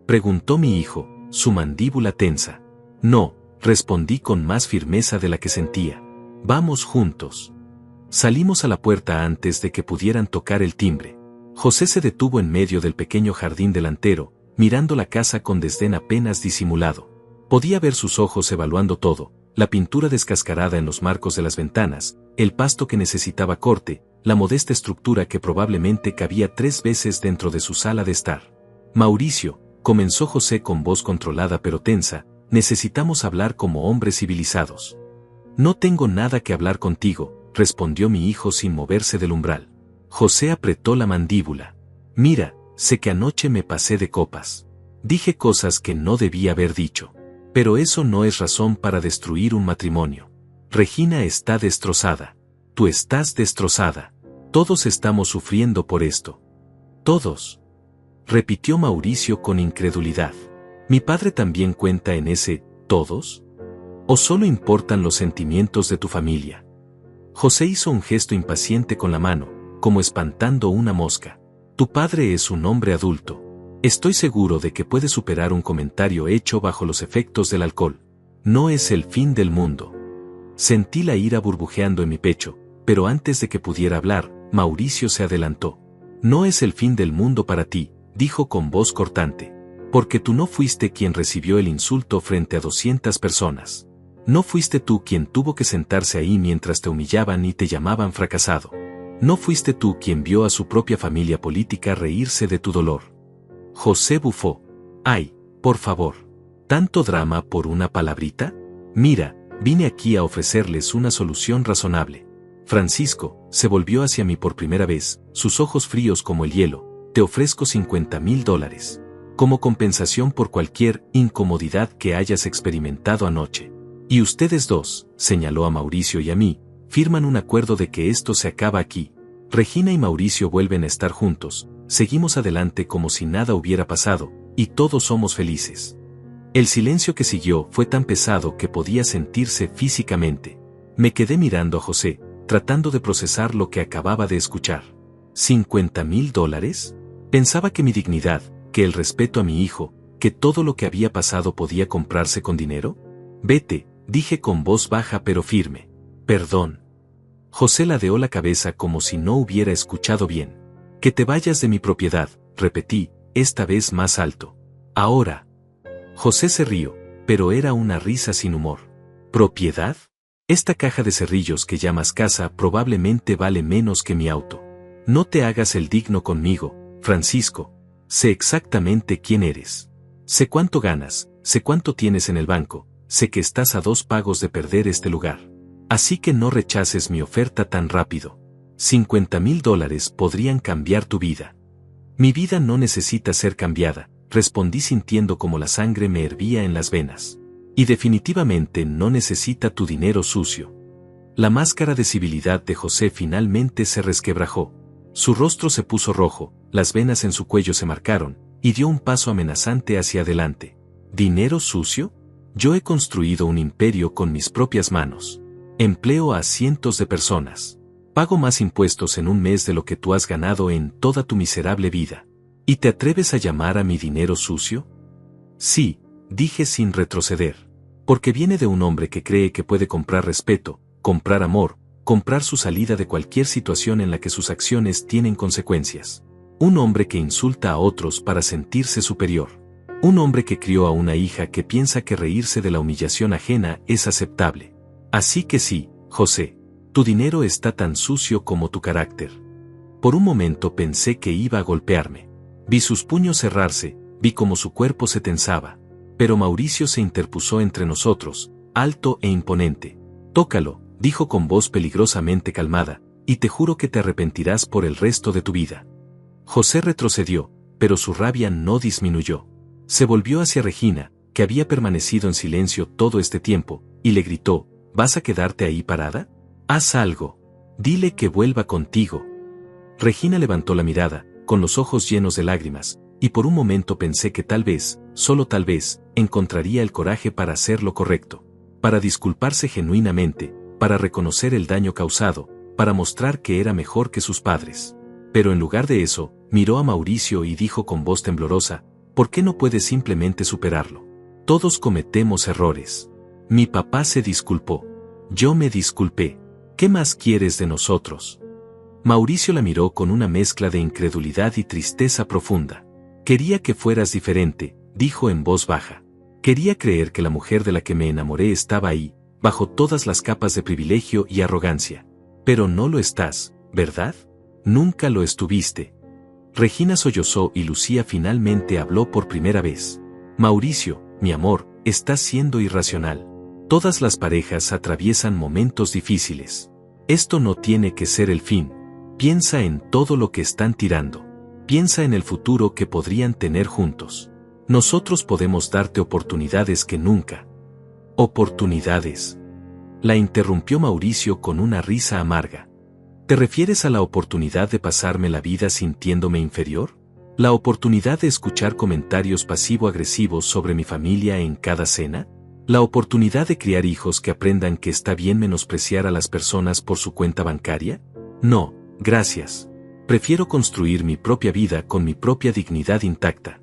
preguntó mi hijo, su mandíbula tensa. «No», respondí con más firmeza de la que sentía. «Vamos juntos». Salimos a la puerta antes de que pudieran tocar el timbre. José se detuvo en medio del pequeño jardín delantero, mirando la casa con desdén apenas disimulado. Podía ver sus ojos evaluando todo: la pintura descascarada en los marcos de las ventanas, el pasto que necesitaba corte, la modesta estructura que probablemente cabía 3 veces dentro de su sala de estar. «Mauricio», comenzó José con voz controlada pero tensa, «necesitamos hablar como hombres civilizados». «No tengo nada que hablar contigo», respondió mi hijo sin moverse del umbral. José apretó la mandíbula. «Mira, sé que anoche me pasé de copas. Dije cosas que no debía haber dicho. Pero eso no es razón para destruir un matrimonio. Regina está destrozada. Tú estás destrozada. Todos estamos sufriendo por esto». «¿Todos?», repitió Mauricio con incredulidad. «¿Mi padre también cuenta en ese todos? ¿O solo importan los sentimientos de tu familia?». José hizo un gesto impaciente con la mano, como espantando una mosca. «Tu padre es un hombre adulto. Estoy seguro de que puede superar un comentario hecho bajo los efectos del alcohol. No es el fin del mundo». Sentí la ira burbujeando en mi pecho, pero antes de que pudiera hablar, Mauricio se adelantó. «No es el fin del mundo para ti», dijo con voz cortante. «Porque tú no fuiste quien recibió el insulto frente a 200 personas. No fuiste tú quien tuvo que sentarse ahí mientras te humillaban y te llamaban fracasado. No fuiste tú quien vio a su propia familia política reírse de tu dolor». José bufó. «Ay, por favor. ¿Tanto drama por una palabrita? Mira, vine aquí a ofrecerles una solución razonable». Francisco se volvió hacia mí por primera vez, sus ojos fríos como el hielo. «Te ofrezco $50,000. Como compensación por cualquier incomodidad que hayas experimentado anoche. Y ustedes dos», señaló a Mauricio y a mí, «firman un acuerdo de que esto se acaba aquí. Regina y Mauricio vuelven a estar juntos, seguimos adelante como si nada hubiera pasado, y todos somos felices». El silencio que siguió fue tan pesado que podía sentirse físicamente. Me quedé mirando a José, tratando de procesar lo que acababa de escuchar. $50,000? Pensaba que mi dignidad, que el respeto a mi hijo, que todo lo que había pasado podía comprarse con dinero. «Vete», dije con voz baja pero firme. «Perdón». José ladeó la cabeza como si no hubiera escuchado bien. «Que te vayas de mi propiedad», repetí, esta vez más alto. «Ahora». José se rió, pero era una risa sin humor. «¿Propiedad? Esta caja de cerrillos que llamas casa probablemente vale menos que mi auto. No te hagas el digno conmigo, Francisco. Sé exactamente quién eres. Sé cuánto ganas, sé cuánto tienes en el banco, sé que estás a 2 pagos de perder este lugar. Así que no rechaces mi oferta tan rápido. $50,000 podrían cambiar tu vida. Mi vida no necesita ser cambiada, respondí sintiendo como la sangre me hervía en las venas. Y definitivamente no necesita tu dinero sucio. La máscara de civilidad de José finalmente se resquebrajó. Su rostro se puso rojo, las venas en su cuello se marcaron, y dio un paso amenazante hacia adelante. ¿Dinero sucio? Yo he construido un imperio con mis propias manos. Empleo a cientos de personas. Pago más impuestos en un mes de lo que tú has ganado en toda tu miserable vida. ¿Y te atreves a llamar a mi dinero sucio? Sí, dije sin retroceder. Porque viene de un hombre que cree que puede comprar respeto, comprar amor, comprar su salida de cualquier situación en la que sus acciones tienen consecuencias. Un hombre que insulta a otros para sentirse superior. Un hombre que crió a una hija que piensa que reírse de la humillación ajena es aceptable. Así que sí, José, tu dinero está tan sucio como tu carácter. Por un momento pensé que iba a golpearme. Vi sus puños cerrarse, vi cómo su cuerpo se tensaba. Pero Mauricio se interpuso entre nosotros, alto e imponente. Tócalo, dijo con voz peligrosamente calmada, y te juro que te arrepentirás por el resto de tu vida. José retrocedió, pero su rabia no disminuyó. Se volvió hacia Regina, que había permanecido en silencio todo este tiempo, y le gritó, ¿vas a quedarte ahí parada? Haz algo. Dile que vuelva contigo. Regina levantó la mirada, con los ojos llenos de lágrimas, y por un momento pensé que tal vez, solo tal vez, encontraría el coraje para hacer lo correcto, para disculparse genuinamente, para reconocer el daño causado, para mostrar que era mejor que sus padres. Pero en lugar de eso, miró a Mauricio y dijo con voz temblorosa, ¿por qué no puedes simplemente superarlo? Todos cometemos errores. Mi papá se disculpó. Yo me disculpé. ¿Qué más quieres de nosotros? Mauricio la miró con una mezcla de incredulidad y tristeza profunda. Quería que fueras diferente, dijo en voz baja. Quería creer que la mujer de la que me enamoré estaba ahí, bajo todas las capas de privilegio y arrogancia. Pero no lo estás, ¿verdad? Nunca lo estuviste. Regina sollozó y Lucía finalmente habló por primera vez. Mauricio, mi amor, estás siendo irracional. Todas las parejas atraviesan momentos difíciles. Esto no tiene que ser el fin. Piensa en todo lo que están tirando. Piensa en el futuro que podrían tener juntos. Nosotros podemos darte oportunidades que nunca. ¿Oportunidades? La interrumpió Mauricio con una risa amarga. ¿Te refieres a la oportunidad de pasarme la vida sintiéndome inferior? ¿La oportunidad de escuchar comentarios pasivo-agresivos sobre mi familia en cada cena? ¿La oportunidad de criar hijos que aprendan que está bien menospreciar a las personas por su cuenta bancaria? No, gracias. Prefiero construir mi propia vida con mi propia dignidad intacta.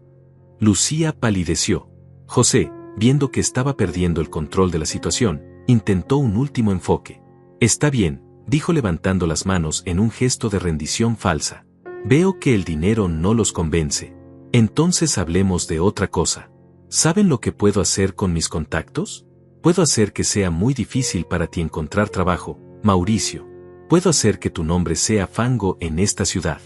Lucía palideció. José, viendo que estaba perdiendo el control de la situación, intentó un último enfoque. Está bien, dijo levantando las manos en un gesto de rendición falsa. Veo que el dinero no los convence. Entonces hablemos de otra cosa. ¿Saben lo que puedo hacer con mis contactos? Puedo hacer que sea muy difícil para ti encontrar trabajo, Mauricio. Puedo hacer que tu nombre sea fango en esta ciudad.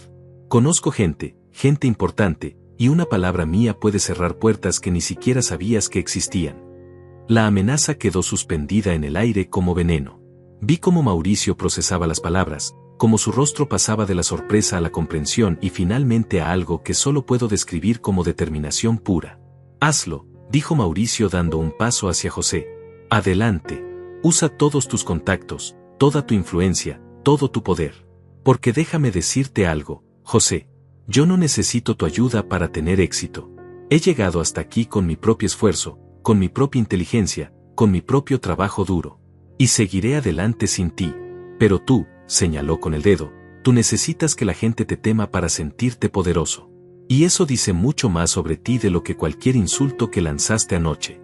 Conozco gente importante, y una palabra mía puede cerrar puertas que ni siquiera sabías que existían. La amenaza quedó suspendida en el aire como veneno. Vi cómo Mauricio procesaba las palabras, cómo su rostro pasaba de la sorpresa a la comprensión y finalmente a algo que solo puedo describir como determinación pura. Hazlo, dijo Mauricio dando un paso hacia José. Adelante. Usa todos tus contactos, toda tu influencia, todo tu poder. Porque déjame decirte algo, José. Yo no necesito tu ayuda para tener éxito. He llegado hasta aquí con mi propio esfuerzo, con mi propia inteligencia, con mi propio trabajo duro. Y seguiré adelante sin ti. Pero tú, señaló con el dedo, tú necesitas que la gente te tema para sentirte poderoso. Y eso dice mucho más sobre ti de lo que cualquier insulto que lanzaste anoche.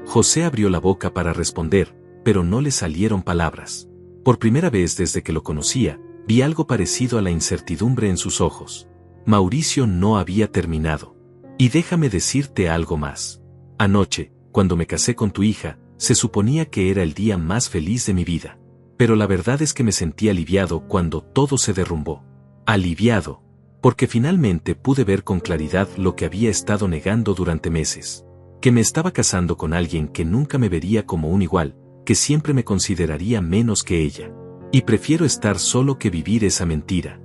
José abrió la boca para responder, pero no le salieron palabras. Por primera vez desde que lo conocía, vi algo parecido a la incertidumbre en sus ojos. Mauricio no había terminado. Y déjame decirte algo más. Anoche, cuando me casé con tu hija, Se suponía que era el día más feliz de mi vida. Pero la verdad es que me sentí aliviado cuando todo se derrumbó. Aliviado, porque finalmente pude ver con claridad lo que había estado negando durante meses. Que me estaba casando con alguien que nunca me vería como un igual, que siempre me consideraría menos que ella. Y prefiero estar solo que vivir esa mentira.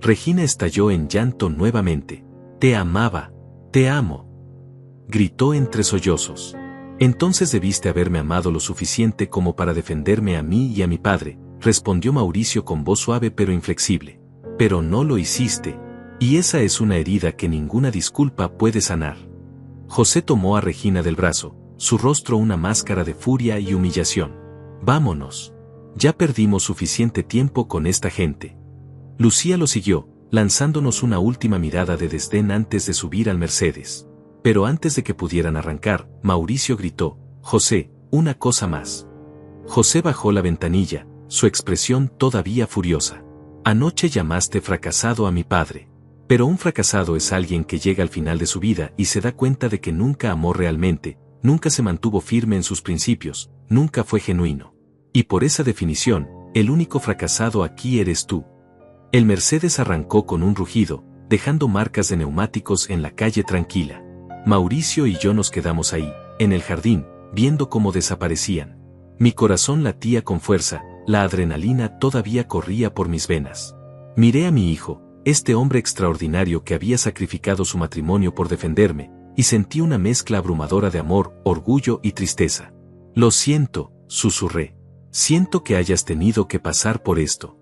Regina estalló en llanto nuevamente. Te amaba, te amo. Gritó entre sollozos. Entonces debiste haberme amado lo suficiente como para defenderme a mí y a mi padre, respondió Mauricio con voz suave pero inflexible. Pero no lo hiciste. Y esa es una herida que ninguna disculpa puede sanar. José tomó a Regina del brazo, su rostro una máscara de furia y humillación. Vámonos. Ya perdimos suficiente tiempo con esta gente. Lucía lo siguió, lanzándonos una última mirada de desdén antes de subir al Mercedes. Pero antes de que pudieran arrancar, Mauricio gritó, José, una cosa más. José bajó la ventanilla, su expresión todavía furiosa. Anoche llamaste fracasado a mi padre. Pero un fracasado es alguien que llega al final de su vida y se da cuenta de que nunca amó realmente, nunca se mantuvo firme en sus principios, nunca fue genuino. Y por esa definición, el único fracasado aquí eres tú. El Mercedes arrancó con un rugido, dejando marcas de neumáticos en la calle tranquila. Mauricio y yo nos quedamos ahí, en el jardín, viendo cómo desaparecían. Mi corazón latía con fuerza, la adrenalina todavía corría por mis venas. Miré a mi hijo, este hombre extraordinario que había sacrificado su matrimonio por defenderme, y sentí una mezcla abrumadora de amor, orgullo y tristeza. Lo siento, susurré. Siento que hayas tenido que pasar por esto.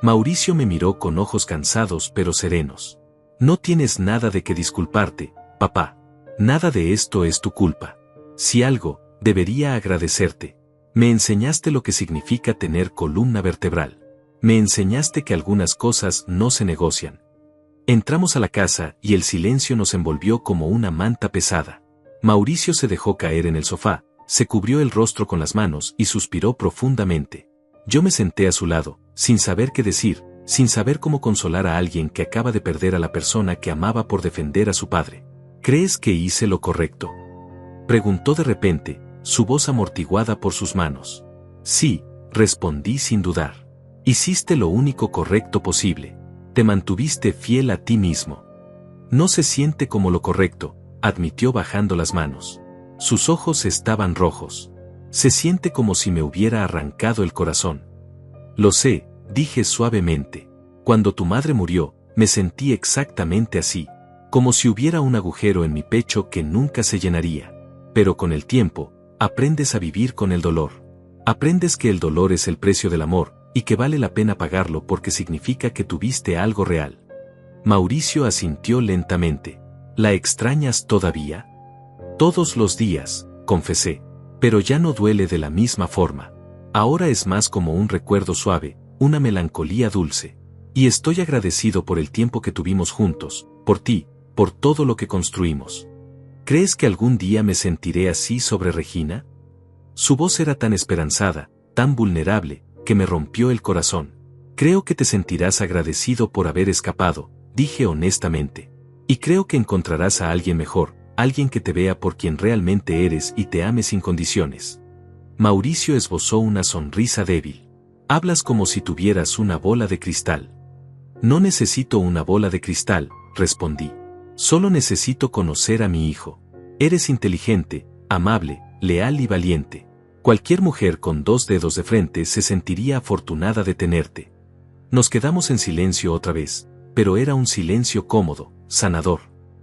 Mauricio me miró con ojos cansados pero serenos. No tienes nada de qué disculparte, papá. Nada de esto es tu culpa. Si algo, debería agradecerte. Me enseñaste lo que significa tener columna vertebral. Me enseñaste que algunas cosas no se negocian. Entramos a la casa y el silencio nos envolvió como una manta pesada. Mauricio se dejó caer en el sofá, se cubrió el rostro con las manos y suspiró profundamente. Yo me senté a su lado, sin saber qué decir, sin saber cómo consolar a alguien que acaba de perder a la persona que amaba por defender a su padre. ¿Crees que hice lo correcto?, preguntó de repente, su voz amortiguada por sus manos. Sí, respondí sin dudar. Hiciste lo único correcto posible. Te mantuviste fiel a ti mismo. No se siente como lo correcto, admitió bajando las manos. Sus ojos estaban rojos. Se siente como si me hubiera arrancado el corazón. Lo sé, dije suavemente. Cuando tu madre murió, me sentí exactamente así, como si hubiera un agujero en mi pecho que nunca se llenaría. Pero con el tiempo, aprendes a vivir con el dolor. Aprendes que el dolor es el precio del amor, y que vale la pena pagarlo porque significa que tuviste algo real. Mauricio asintió lentamente. ¿La extrañas todavía? Todos los días, confesé. Pero ya no duele de la misma forma. Ahora es más como un recuerdo suave, una melancolía dulce. Y estoy agradecido por el tiempo que tuvimos juntos, por ti, por todo lo que construimos. ¿Crees que algún día me sentiré así sobre Regina? Su voz era tan esperanzada, tan vulnerable, que me rompió el corazón. Creo que te sentirás agradecido por haber escapado, dije honestamente. Y creo que encontrarás a alguien mejor, alguien que te vea por quien realmente eres y te ame sin condiciones. Mauricio esbozó una sonrisa débil. Hablas como si tuvieras una bola de cristal. No necesito una bola de cristal, respondí. Solo necesito conocer a mi hijo. Eres inteligente, amable, leal y valiente. Cualquier mujer con 2 dedos de frente se sentiría afortunada de tenerte. Nos quedamos en silencio otra vez, pero era un silencio cómodo, sanador.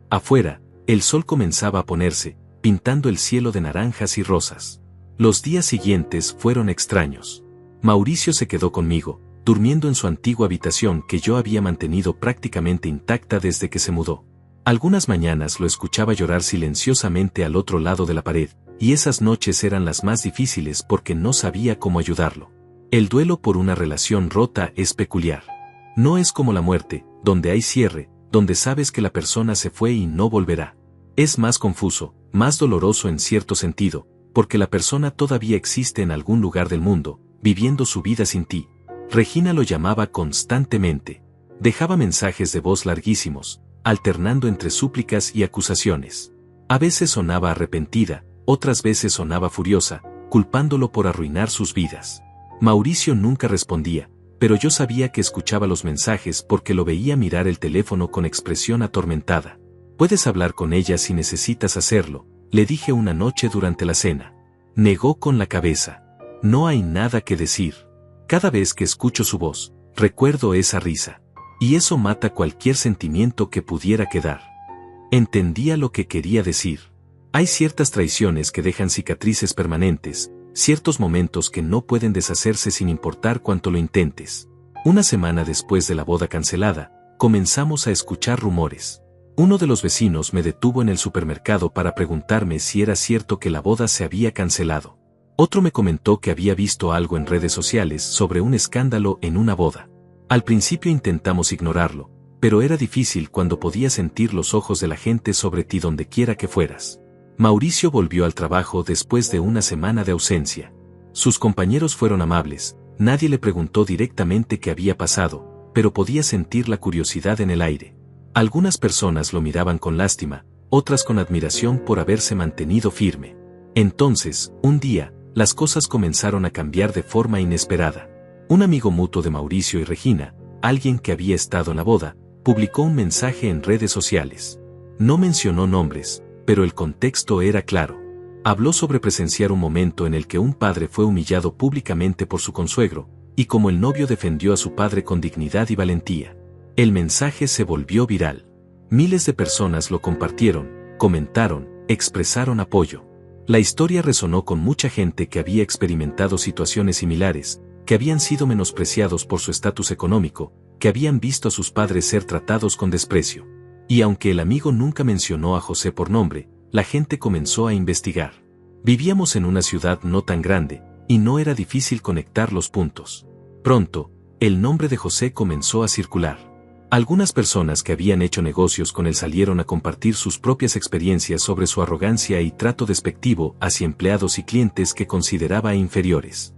Afuera, el sol comenzaba a ponerse, pintando el cielo de naranjas y rosas. Los días siguientes fueron extraños. Mauricio se quedó conmigo, durmiendo en su antigua habitación que yo había mantenido prácticamente intacta desde que se mudó. Algunas mañanas lo escuchaba llorar silenciosamente al otro lado de la pared, y esas noches eran las más difíciles porque no sabía cómo ayudarlo. El duelo por una relación rota es peculiar. No es como la muerte, donde hay cierre, donde sabes que la persona se fue y no volverá. Es más confuso, más doloroso en cierto sentido, porque la persona todavía existe en algún lugar del mundo, viviendo su vida sin ti. Regina lo llamaba constantemente. Dejaba mensajes de voz larguísimos, alternando entre súplicas y acusaciones. A veces sonaba arrepentida, otras veces sonaba furiosa, culpándolo por arruinar sus vidas. Mauricio nunca respondía, pero yo sabía que escuchaba los mensajes porque lo veía mirar el teléfono con expresión atormentada. «Puedes hablar con ella si necesitas hacerlo», le dije una noche durante la cena. Negó con la cabeza. «No hay nada que decir. Cada vez que escucho su voz, recuerdo esa risa. Y eso mata cualquier sentimiento que pudiera quedar». Entendía lo que quería decir. Hay ciertas traiciones que dejan cicatrices permanentes, ciertos momentos que no pueden deshacerse sin importar cuánto lo intentes. Una semana después de la boda cancelada, comenzamos a escuchar rumores. Uno de los vecinos me detuvo en el supermercado para preguntarme si era cierto que la boda se había cancelado. Otro me comentó que había visto algo en redes sociales sobre un escándalo en una boda. Al principio intentamos ignorarlo, pero era difícil cuando podía sentir los ojos de la gente sobre ti donde quiera que fueras. Mauricio volvió al trabajo después de una semana de ausencia. Sus compañeros fueron amables, nadie le preguntó directamente qué había pasado, pero podía sentir la curiosidad en el aire. Algunas personas lo miraban con lástima, otras con admiración por haberse mantenido firme. Entonces, un día, las cosas comenzaron a cambiar de forma inesperada. Un amigo mutuo de Mauricio y Regina, alguien que había estado en la boda, publicó un mensaje en redes sociales. No mencionó nombres, pero el contexto era claro. Habló sobre presenciar un momento en el que un padre fue humillado públicamente por su consuegro, y cómo el novio defendió a su padre con dignidad y valentía. El mensaje se volvió viral. Miles de personas lo compartieron, comentaron, expresaron apoyo. La historia resonó con mucha gente que había experimentado situaciones similares, que habían sido menospreciados por su estatus económico, que habían visto a sus padres ser tratados con desprecio. Y aunque el amigo nunca mencionó a José por nombre, la gente comenzó a investigar. Vivíamos en una ciudad no tan grande, y no era difícil conectar los puntos. Pronto, el nombre de José comenzó a circular. Algunas personas que habían hecho negocios con él salieron a compartir sus propias experiencias sobre su arrogancia y trato despectivo hacia empleados y clientes que consideraba inferiores.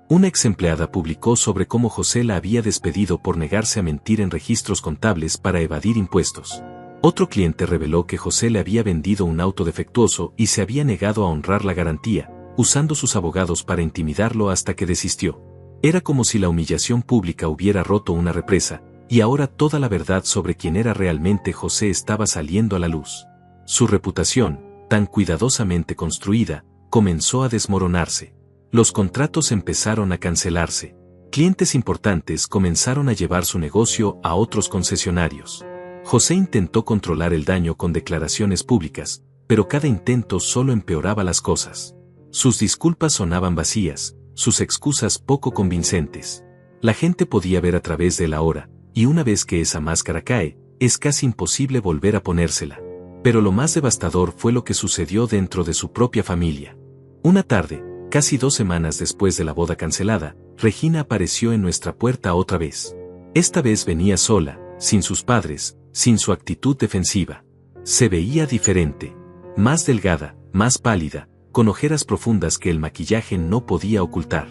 Una ex empleada publicó sobre cómo José la había despedido por negarse a mentir en registros contables para evadir impuestos. Otro cliente reveló que José le había vendido un auto defectuoso y se había negado a honrar la garantía, usando sus abogados para intimidarlo hasta que desistió. Era como si la humillación pública hubiera roto una represa, y ahora toda la verdad sobre quién era realmente José estaba saliendo a la luz. Su reputación, tan cuidadosamente construida, comenzó a desmoronarse. Los contratos empezaron a cancelarse. Clientes importantes comenzaron a llevar su negocio a otros concesionarios. José intentó controlar el daño con declaraciones públicas, pero cada intento solo empeoraba las cosas. Sus disculpas sonaban vacías, sus excusas poco convincentes. La gente podía ver a través de él ahora, y una vez que esa máscara cae, es casi imposible volver a ponérsela. Pero lo más devastador fue lo que sucedió dentro de su propia familia. Una tarde, casi 2 semanas después de la boda cancelada, Regina apareció en nuestra puerta otra vez. Esta vez venía sola, sin sus padres, sin su actitud defensiva. Se veía diferente, más delgada, más pálida, con ojeras profundas que el maquillaje no podía ocultar.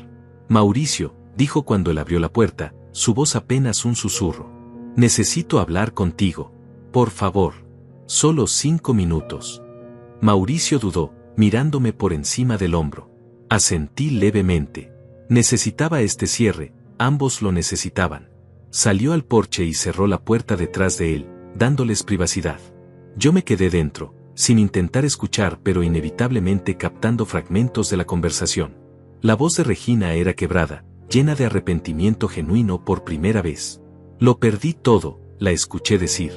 «Mauricio», dijo cuando él abrió la puerta, su voz apenas un susurro. «Necesito hablar contigo. Por favor. Solo 5 minutos». Mauricio dudó, mirándome por encima del hombro. Asentí levemente. Necesitaba este cierre, ambos lo necesitaban. Salió al porche y cerró la puerta detrás de él, dándoles privacidad. Yo me quedé dentro, sin intentar escuchar pero inevitablemente captando fragmentos de la conversación. La voz de Regina era quebrada, llena de arrepentimiento genuino por primera vez. «Lo perdí todo», la escuché decir.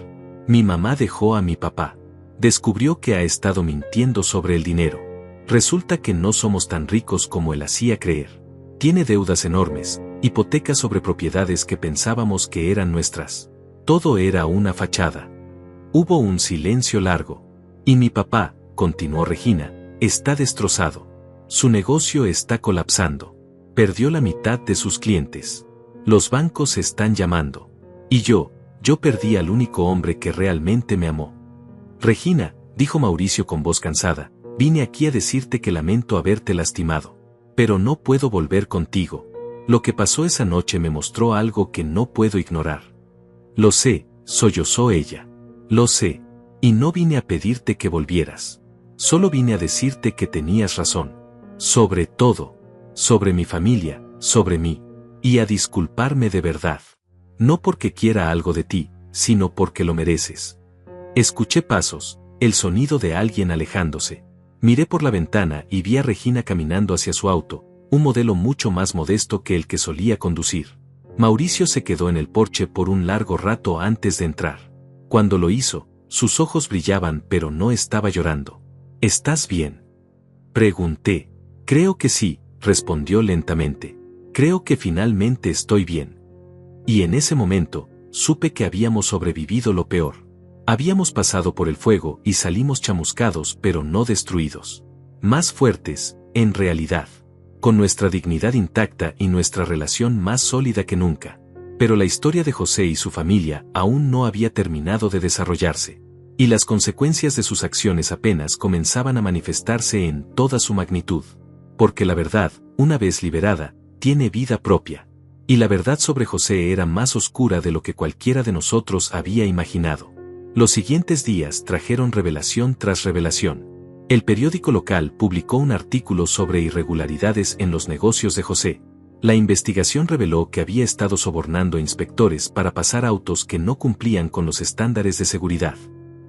«Mi mamá dejó a mi papá. Descubrió que ha estado mintiendo sobre el dinero. Resulta que no somos tan ricos como él hacía creer. Tiene deudas enormes, hipotecas sobre propiedades que pensábamos que eran nuestras. Todo era una fachada». Hubo un silencio largo. «Y mi papá», continuó Regina, «está destrozado. Su negocio está colapsando. Perdió la mitad de sus clientes. Los bancos están llamando. Y yo perdí al único hombre que realmente me amó». «Regina», dijo Mauricio con voz cansada, «vine aquí a decirte que lamento haberte lastimado. Pero no puedo volver contigo. Lo que pasó esa noche me mostró algo que no puedo ignorar». «Lo sé», sollozó ella. «Lo sé. Y no vine a pedirte que volvieras. Solo vine a decirte que tenías razón. Sobre todo. Sobre mi familia, sobre mí. Y a disculparme de verdad. No porque quiera algo de ti, sino porque lo mereces. Escuché pasos, el sonido de alguien alejándose. Miré por la ventana y vi a Regina caminando hacia su auto, un modelo mucho más modesto que el que solía conducir. Mauricio se quedó en el porche por un largo rato antes de entrar. Cuando lo hizo, sus ojos brillaban pero no estaba llorando. ¿Estás bien?, pregunté. Creo que sí, respondió lentamente. Creo que finalmente estoy bien. Y en ese momento, supe que habíamos sobrevivido lo peor. Habíamos pasado por el fuego y salimos chamuscados pero no destruidos. Más fuertes, en realidad. Con nuestra dignidad intacta y nuestra relación más sólida que nunca. Pero la historia de José y su familia aún no había terminado de desarrollarse. Y las consecuencias de sus acciones apenas comenzaban a manifestarse en toda su magnitud. Porque la verdad, una vez liberada, tiene vida propia. Y la verdad sobre José era más oscura de lo que cualquiera de nosotros había imaginado. Los siguientes días trajeron revelación tras revelación. El periódico local publicó un artículo sobre irregularidades en los negocios de José. La investigación reveló que había estado sobornando inspectores para pasar autos que no cumplían con los estándares de seguridad,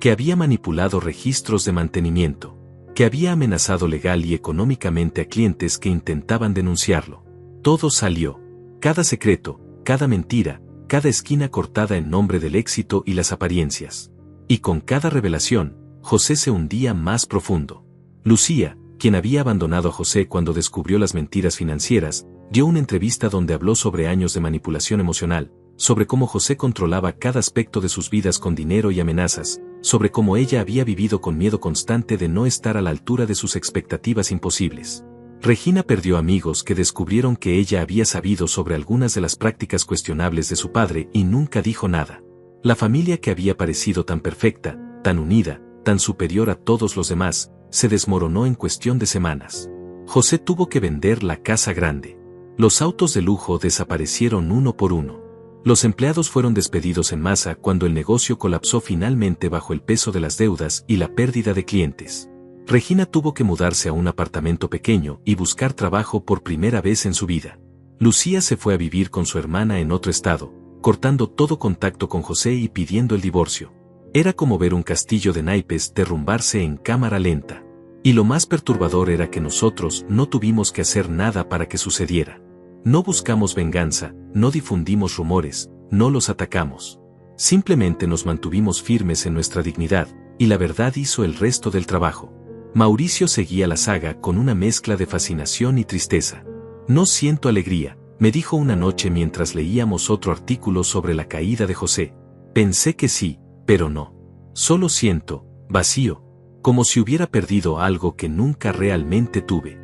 que había manipulado registros de mantenimiento, que había amenazado legal y económicamente a clientes que intentaban denunciarlo. Todo salió. Cada secreto, cada mentira, cada esquina cortada en nombre del éxito y las apariencias. Y con cada revelación, José se hundía más profundo. Lucía, quien había abandonado a José cuando descubrió las mentiras financieras, dio una entrevista donde habló sobre años de manipulación emocional, sobre cómo José controlaba cada aspecto de sus vidas con dinero y amenazas, sobre cómo ella había vivido con miedo constante de no estar a la altura de sus expectativas imposibles. Regina perdió amigos que descubrieron que ella había sabido sobre algunas de las prácticas cuestionables de su padre y nunca dijo nada. La familia que había parecido tan perfecta, tan unida, tan superior a todos los demás, se desmoronó en cuestión de semanas. José tuvo que vender la casa grande. Los autos de lujo desaparecieron uno por uno. Los empleados fueron despedidos en masa cuando el negocio colapsó finalmente bajo el peso de las deudas y la pérdida de clientes. Regina tuvo que mudarse a un apartamento pequeño y buscar trabajo por primera vez en su vida. Lucía se fue a vivir con su hermana en otro estado, cortando todo contacto con José y pidiendo el divorcio. Era como ver un castillo de naipes derrumbarse en cámara lenta. Y lo más perturbador era que nosotros no tuvimos que hacer nada para que sucediera. No buscamos venganza, no difundimos rumores, no los atacamos. Simplemente nos mantuvimos firmes en nuestra dignidad, y la verdad hizo el resto del trabajo. Mauricio seguía la saga con una mezcla de fascinación y tristeza. No siento alegría, me dijo una noche mientras leíamos otro artículo sobre la caída de José. Pensé que sí, pero no. Solo siento vacío, como si hubiera perdido algo que nunca realmente tuve.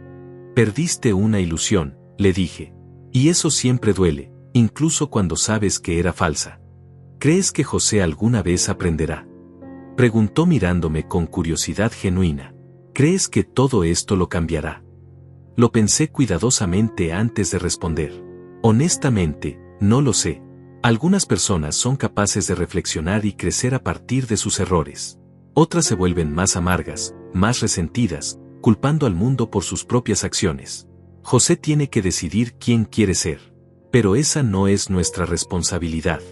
Perdiste una ilusión, le dije. Y eso siempre duele, incluso cuando sabes que era falsa. ¿Crees que José alguna vez aprenderá?, preguntó mirándome con curiosidad genuina. ¿Crees que todo esto lo cambiará? Lo pensé cuidadosamente antes de responder. Honestamente, no lo sé. Algunas personas son capaces de reflexionar y crecer a partir de sus errores. Otras se vuelven más amargas, más resentidas, culpando al mundo por sus propias acciones. José tiene que decidir quién quiere ser. Pero esa no es nuestra responsabilidad.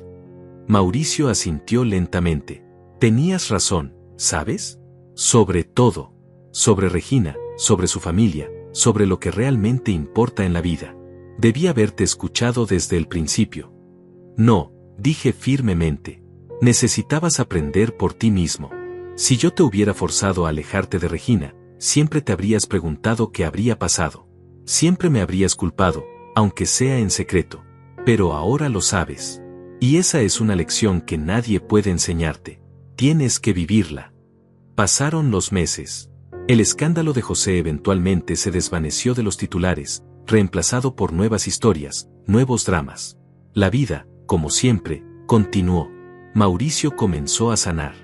Mauricio asintió lentamente. Tenías razón, ¿sabes? Sobre todo. Sobre Regina, sobre su familia, sobre lo que realmente importa en la vida. Debí haberte escuchado desde el principio. No, dije firmemente. Necesitabas aprender por ti mismo. Si yo te hubiera forzado a alejarte de Regina, siempre te habrías preguntado qué habría pasado. Siempre me habrías culpado, aunque sea en secreto. Pero ahora lo sabes. Y esa es una lección que nadie puede enseñarte. Tienes que vivirla. Pasaron los meses. El escándalo de José eventualmente se desvaneció de los titulares, reemplazado por nuevas historias, nuevos dramas. La vida, como siempre, continuó. Mauricio comenzó a sanar.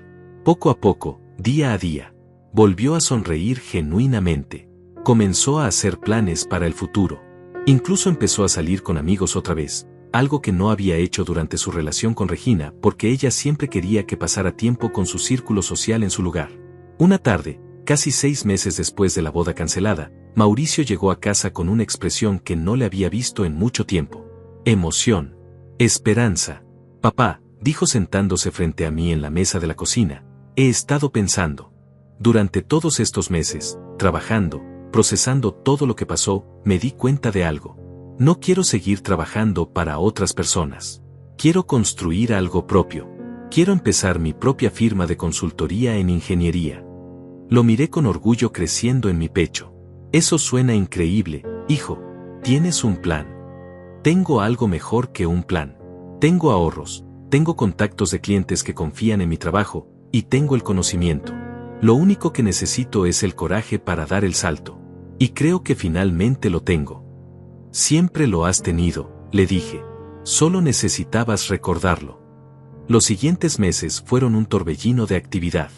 Poco a poco, día a día. Volvió a sonreír genuinamente. Comenzó a hacer planes para el futuro. Incluso empezó a salir con amigos otra vez, algo que no había hecho durante su relación con Regina porque ella siempre quería que pasara tiempo con su círculo social en su lugar. Una tarde, Casi 6 meses después de la boda cancelada, Mauricio llegó a casa con una expresión que no le había visto en mucho tiempo. Emoción. Esperanza. Papá, dijo sentándose frente a mí en la mesa de la cocina, he estado pensando. Durante todos estos meses, trabajando, procesando todo lo que pasó, me di cuenta de algo. No quiero seguir trabajando para otras personas. Quiero construir algo propio. Quiero empezar mi propia firma de consultoría en ingeniería. Lo miré con orgullo creciendo en mi pecho. Eso suena increíble, hijo. ¿Tienes un plan? Tengo algo mejor que un plan. Tengo ahorros, tengo contactos de clientes que confían en mi trabajo, y tengo el conocimiento. Lo único que necesito es el coraje para dar el salto. Y creo que finalmente lo tengo. Siempre lo has tenido, le dije. Solo necesitabas recordarlo. Los siguientes meses fueron un torbellino de actividad.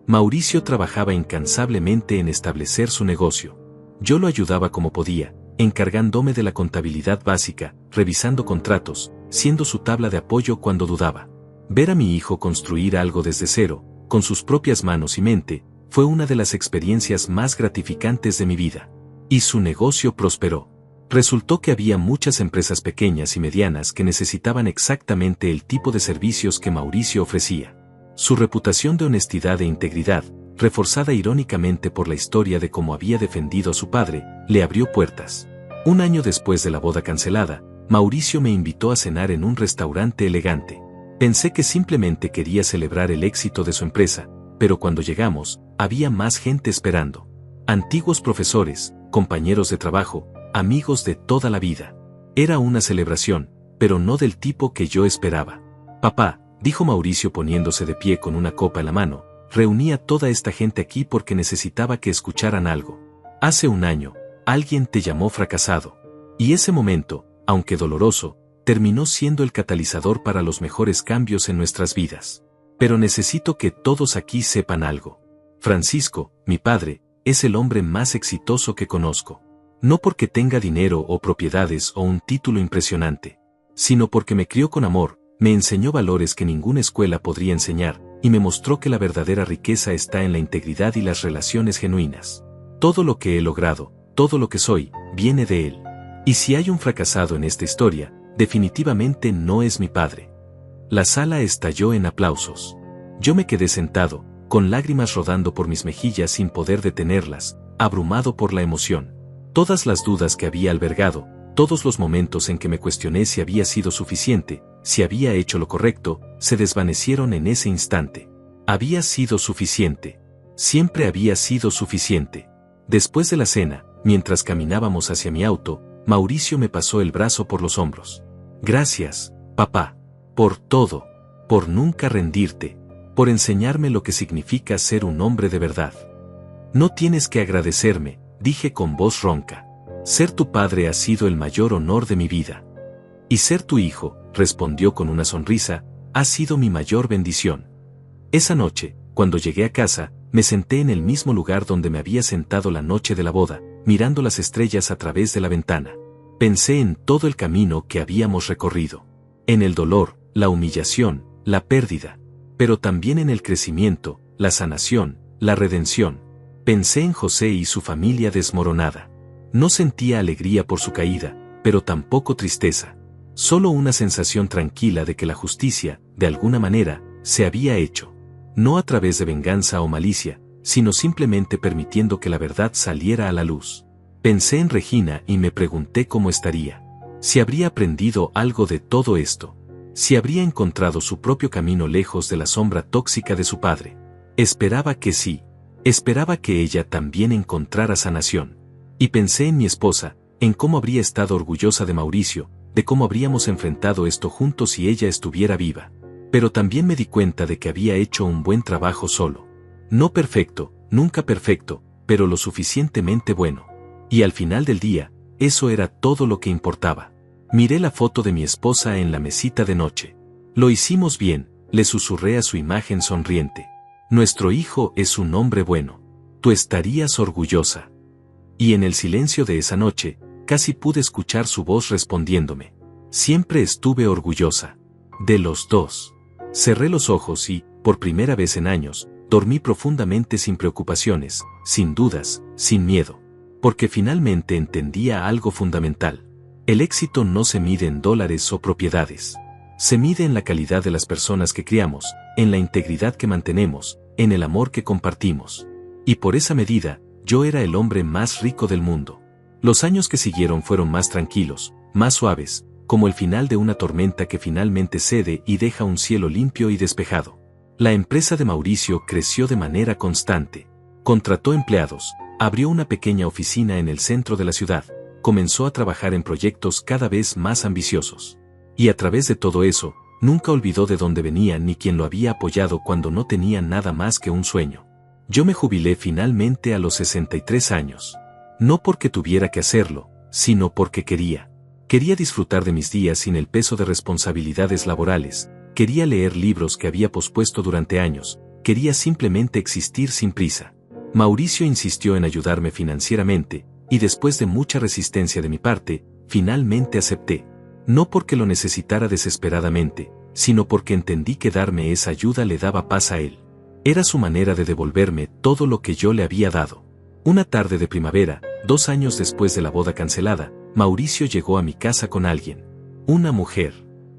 Mauricio trabajaba incansablemente en establecer su negocio. Yo lo ayudaba como podía, encargándome de la contabilidad básica, revisando contratos, siendo su tabla de apoyo cuando dudaba. Ver a mi hijo construir algo desde cero, con sus propias manos y mente, fue una de las experiencias más gratificantes de mi vida. Y su negocio prosperó. Resultó que había muchas empresas pequeñas y medianas que necesitaban exactamente el tipo de servicios que Mauricio ofrecía. Su reputación de honestidad e integridad, reforzada irónicamente por la historia de cómo había defendido a su padre, le abrió puertas. Un año después de la boda cancelada, Mauricio me invitó a cenar en un restaurante elegante. Pensé que simplemente quería celebrar el éxito de su empresa, pero cuando llegamos, había más gente esperando. Antiguos profesores, compañeros de trabajo, amigos de toda la vida. Era una celebración, pero no del tipo que yo esperaba. Papá, dijo Mauricio poniéndose de pie con una copa en la mano, reuní a toda esta gente aquí porque necesitaba que escucharan algo. Hace un año, alguien te llamó fracasado. Y ese momento, aunque doloroso, terminó siendo el catalizador para los mejores cambios en nuestras vidas. Pero necesito que todos aquí sepan algo. Francisco, mi padre, es el hombre más exitoso que conozco. No porque tenga dinero o propiedades o un título impresionante, sino porque me crió con amor, me enseñó valores que ninguna escuela podría enseñar, y me mostró que la verdadera riqueza está en la integridad y las relaciones genuinas. Todo lo que he logrado, todo lo que soy, viene de él. Y si hay un fracasado en esta historia, definitivamente no es mi padre. La sala estalló en aplausos. Yo me quedé sentado, con lágrimas rodando por mis mejillas sin poder detenerlas, abrumado por la emoción. Todas las dudas que había albergado, todos los momentos en que me cuestioné si había sido suficiente, si había hecho lo correcto, se desvanecieron en ese instante. Había sido suficiente. Siempre había sido suficiente. Después de la cena, mientras caminábamos hacia mi auto, Mauricio me pasó el brazo por los hombros. Gracias, papá. Por todo. Por nunca rendirte. Por enseñarme lo que significa ser un hombre de verdad. No tienes que agradecerme, dije con voz ronca. Ser tu padre ha sido el mayor honor de mi vida. Y ser tu hijo, respondió con una sonrisa, ha sido mi mayor bendición. Esa noche, cuando llegué a casa, me senté en el mismo lugar donde me había sentado la noche de la boda, mirando las estrellas a través de la ventana. Pensé en todo el camino que habíamos recorrido. En el dolor, la humillación, la pérdida. Pero también en el crecimiento, la sanación, la redención. Pensé en José y su familia desmoronada. No sentía alegría por su caída, pero tampoco tristeza. Solo una sensación tranquila de que la justicia, de alguna manera, se había hecho. No a través de venganza o malicia, sino simplemente permitiendo que la verdad saliera a la luz. Pensé en Regina y me pregunté cómo estaría. Si habría aprendido algo de todo esto. Si habría encontrado su propio camino lejos de la sombra tóxica de su padre. Esperaba que sí. Esperaba que ella también encontrara sanación. Y pensé en mi esposa, en cómo habría estado orgullosa de Mauricio, de cómo habríamos enfrentado esto juntos si ella estuviera viva. Pero también me di cuenta de que había hecho un buen trabajo solo. No perfecto, nunca perfecto, pero lo suficientemente bueno. Y al final del día, eso era todo lo que importaba. Miré la foto de mi esposa en la mesita de noche. Lo hicimos bien, le susurré a su imagen sonriente. Nuestro hijo es un hombre bueno. Tú estarías orgullosa. Y en el silencio de esa noche, casi pude escuchar su voz respondiéndome. Siempre estuve orgullosa. De los dos. Cerré los ojos y, por primera vez en años, dormí profundamente sin preocupaciones, sin dudas, sin miedo. Porque finalmente entendía algo fundamental. El éxito no se mide en dólares o propiedades. Se mide en la calidad de las personas que criamos, en la integridad que mantenemos, en el amor que compartimos. Y por esa medida, yo era el hombre más rico del mundo. Los años que siguieron fueron más tranquilos, más suaves, como el final de una tormenta que finalmente cede y deja un cielo limpio y despejado. La empresa de Mauricio creció de manera constante. Contrató empleados, abrió una pequeña oficina en el centro de la ciudad, comenzó a trabajar en proyectos cada vez más ambiciosos. Y a través de todo eso, nunca olvidó de dónde venía ni quién lo había apoyado cuando no tenía nada más que un sueño. Yo me jubilé finalmente a los 63 años. No porque tuviera que hacerlo, sino porque quería. Quería disfrutar de mis días sin el peso de responsabilidades laborales, quería leer libros que había pospuesto durante años, quería simplemente existir sin prisa. Mauricio insistió en ayudarme financieramente, y después de mucha resistencia de mi parte, finalmente acepté. No porque lo necesitara desesperadamente, sino porque entendí que darme esa ayuda le daba paz a él. Era su manera de devolverme todo lo que yo le había dado. Una tarde de primavera, 2 años después de la boda cancelada, Mauricio llegó a mi casa con alguien. Una mujer.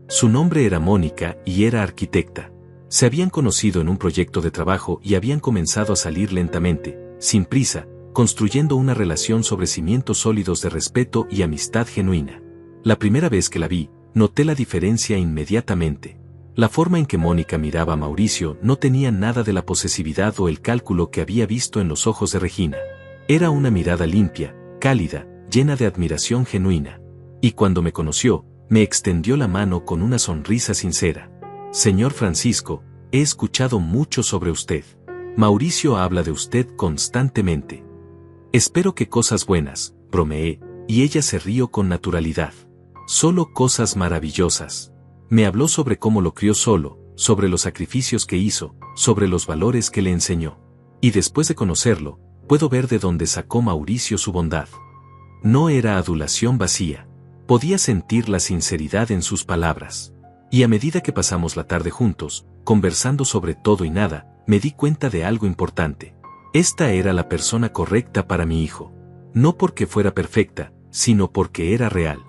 Su nombre era Mónica y era arquitecta. Se habían conocido en un proyecto de trabajo y habían comenzado a salir lentamente, sin prisa, construyendo una relación sobre cimientos sólidos de respeto y amistad genuina. La primera vez que la vi, noté la diferencia inmediatamente. La forma en que Mónica miraba a Mauricio no tenía nada de la posesividad o el cálculo que había visto en los ojos de Regina. Era una mirada limpia, cálida, llena de admiración genuina. Y cuando me conoció, me extendió la mano con una sonrisa sincera. Señor Francisco, he escuchado mucho sobre usted. Mauricio habla de usted constantemente. Espero que cosas buenas, bromeé, y ella se rió con naturalidad. Solo cosas maravillosas. Me habló sobre cómo lo crió solo, sobre los sacrificios que hizo, sobre los valores que le enseñó. Y después de conocerlo, puedo ver de dónde sacó Mauricio su bondad. No era adulación vacía. Podía sentir la sinceridad en sus palabras. Y a medida que pasamos la tarde juntos, conversando sobre todo y nada, me di cuenta de algo importante. Esta era la persona correcta para mi hijo. No porque fuera perfecta, sino porque era real.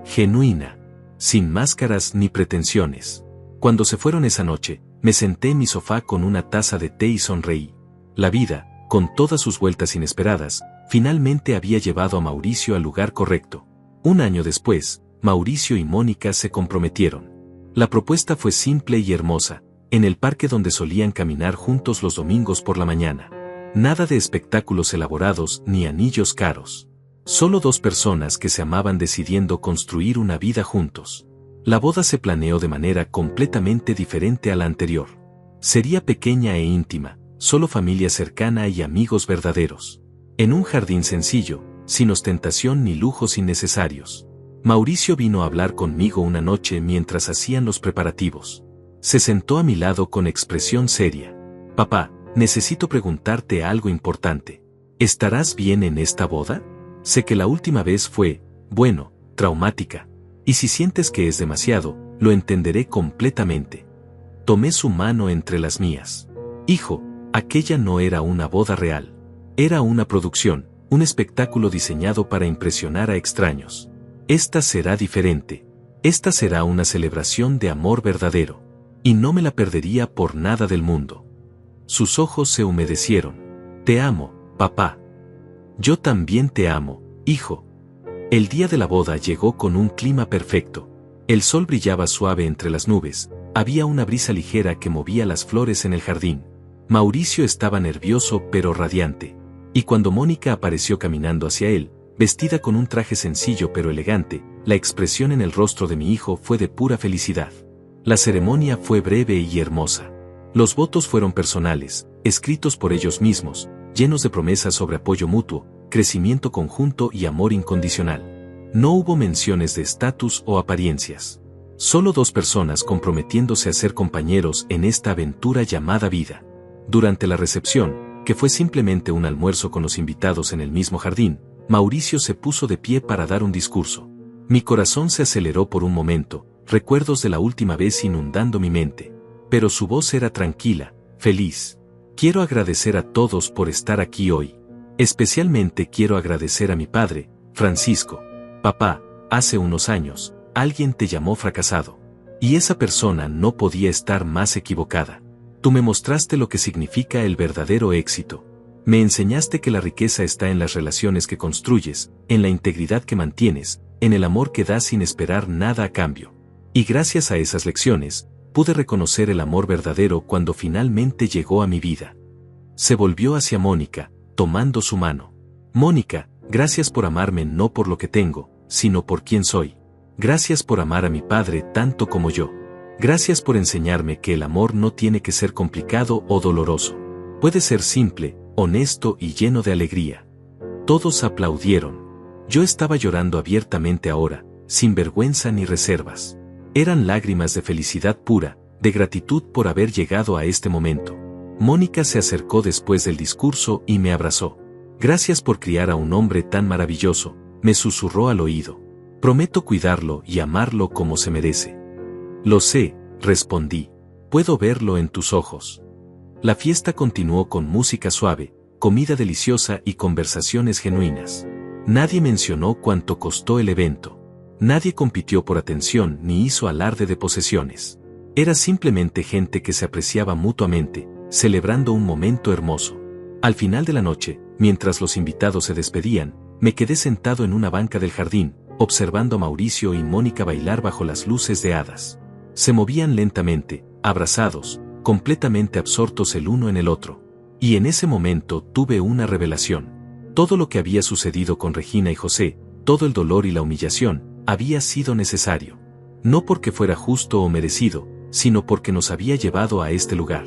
Genuina. Sin máscaras ni pretensiones. Cuando se fueron esa noche, me senté en mi sofá con una taza de té y sonreí. La vida, con todas sus vueltas inesperadas, finalmente había llevado a Mauricio al lugar correcto. Un año después, Mauricio y Mónica se comprometieron. La propuesta fue simple y hermosa, en el parque donde solían caminar juntos los domingos por la mañana. Nada de espectáculos elaborados ni anillos caros. Solo 2 personas que se amaban decidiendo construir una vida juntos. La boda se planeó de manera completamente diferente a la anterior. Sería pequeña e íntima, solo familia cercana y amigos verdaderos. En un jardín sencillo, sin ostentación ni lujos innecesarios. Mauricio vino a hablar conmigo una noche mientras hacían los preparativos. Se sentó a mi lado con expresión seria. Papá, necesito preguntarte algo importante. ¿Estarás bien en esta boda? Sé que la última vez fue, bueno, traumática. Y si sientes que es demasiado, lo entenderé completamente. Tomé su mano entre las mías. Hijo, aquella no era una boda real. Era una producción, un espectáculo diseñado para impresionar a extraños. Esta será diferente. Esta será una celebración de amor verdadero. Y no me la perdería por nada del mundo. Sus ojos se humedecieron. Te amo, papá. Yo también te amo, hijo. El día de la boda llegó con un clima perfecto. El sol brillaba suave entre las nubes, había una brisa ligera que movía las flores en el jardín. Mauricio estaba nervioso pero radiante. Y cuando Mónica apareció caminando hacia él, vestida con un traje sencillo pero elegante, la expresión en el rostro de mi hijo fue de pura felicidad. La ceremonia fue breve y hermosa. Los votos fueron personales, escritos por ellos mismos, llenos de promesas sobre apoyo mutuo, crecimiento conjunto y amor incondicional. No hubo menciones de estatus o apariencias. Solo 2 personas comprometiéndose a ser compañeros en esta aventura llamada vida. Durante la recepción, que fue simplemente un almuerzo con los invitados en el mismo jardín, Mauricio se puso de pie para dar un discurso. Mi corazón se aceleró por un momento, recuerdos de la última vez inundando mi mente. Pero su voz era tranquila, feliz. Quiero agradecer a todos por estar aquí hoy. Especialmente quiero agradecer a mi padre, Francisco. Papá, hace unos años, alguien te llamó fracasado. Y esa persona no podía estar más equivocada. Tú me mostraste lo que significa el verdadero éxito. Me enseñaste que la riqueza está en las relaciones que construyes, en la integridad que mantienes, en el amor que das sin esperar nada a cambio. Y gracias a esas lecciones, pude reconocer el amor verdadero cuando finalmente llegó a mi vida. Se volvió hacia Mónica, tomando su mano. Mónica, gracias por amarme no por lo que tengo, sino por quién soy. Gracias por amar a mi padre tanto como yo. Gracias por enseñarme que el amor no tiene que ser complicado o doloroso. Puede ser simple, honesto y lleno de alegría. Todos aplaudieron. Yo estaba llorando abiertamente ahora, sin vergüenza ni reservas. Eran lágrimas de felicidad pura, de gratitud por haber llegado a este momento. Mónica se acercó después del discurso y me abrazó. Gracias por criar a un hombre tan maravilloso, me susurró al oído. Prometo cuidarlo y amarlo como se merece. Lo sé, respondí. Puedo verlo en tus ojos. La fiesta continuó con música suave, comida deliciosa y conversaciones genuinas. Nadie mencionó cuánto costó el evento. Nadie compitió por atención ni hizo alarde de posesiones. Era simplemente gente que se apreciaba mutuamente, celebrando un momento hermoso. Al final de la noche, mientras los invitados se despedían, me quedé sentado en una banca del jardín, observando a Mauricio y Mónica bailar bajo las luces de hadas. Se movían lentamente, abrazados, completamente absortos el uno en el otro. Y en ese momento tuve una revelación. Todo lo que había sucedido con Regina y José, todo el dolor y la humillación, había sido necesario. No porque fuera justo o merecido, sino porque nos había llevado a este lugar.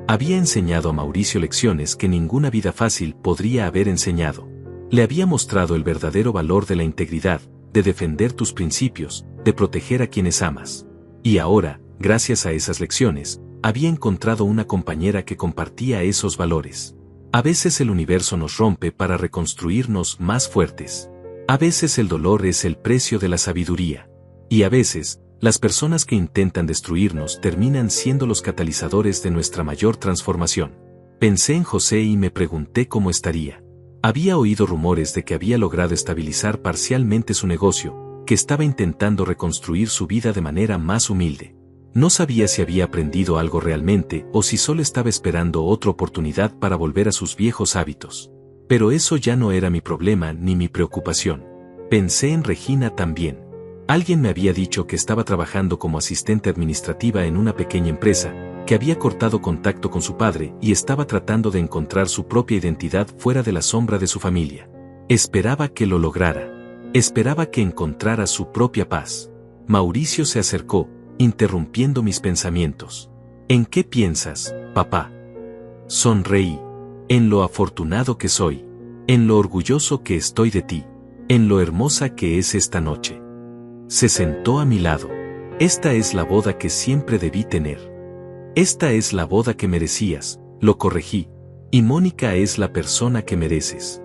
Había enseñado a Mauricio lecciones que ninguna vida fácil podría haber enseñado. Le había mostrado el verdadero valor de la integridad, de defender tus principios, de proteger a quienes amas. Y ahora, gracias a esas lecciones, había encontrado una compañera que compartía esos valores. A veces el universo nos rompe para reconstruirnos más fuertes. A veces el dolor es el precio de la sabiduría. Y a veces, las personas que intentan destruirnos terminan siendo los catalizadores de nuestra mayor transformación. Pensé en José y me pregunté cómo estaría. Había oído rumores de que había logrado estabilizar parcialmente su negocio, que estaba intentando reconstruir su vida de manera más humilde. No sabía si había aprendido algo realmente o si solo estaba esperando otra oportunidad para volver a sus viejos hábitos. Pero eso ya no era mi problema ni mi preocupación. Pensé en Regina también. Alguien me había dicho que estaba trabajando como asistente administrativa en una pequeña empresa, que había cortado contacto con su padre y estaba tratando de encontrar su propia identidad fuera de la sombra de su familia. Esperaba que lo lograra. Esperaba que encontrara su propia paz. Mauricio se acercó, interrumpiendo mis pensamientos. ¿En qué piensas, papá? Sonreí. En lo afortunado que soy. En lo orgulloso que estoy de ti. En lo hermosa que es esta noche. Se sentó a mi lado. Esta es la boda que siempre debí tener. Esta es la boda que merecías, lo corregí. Y Mónica es la persona que mereces.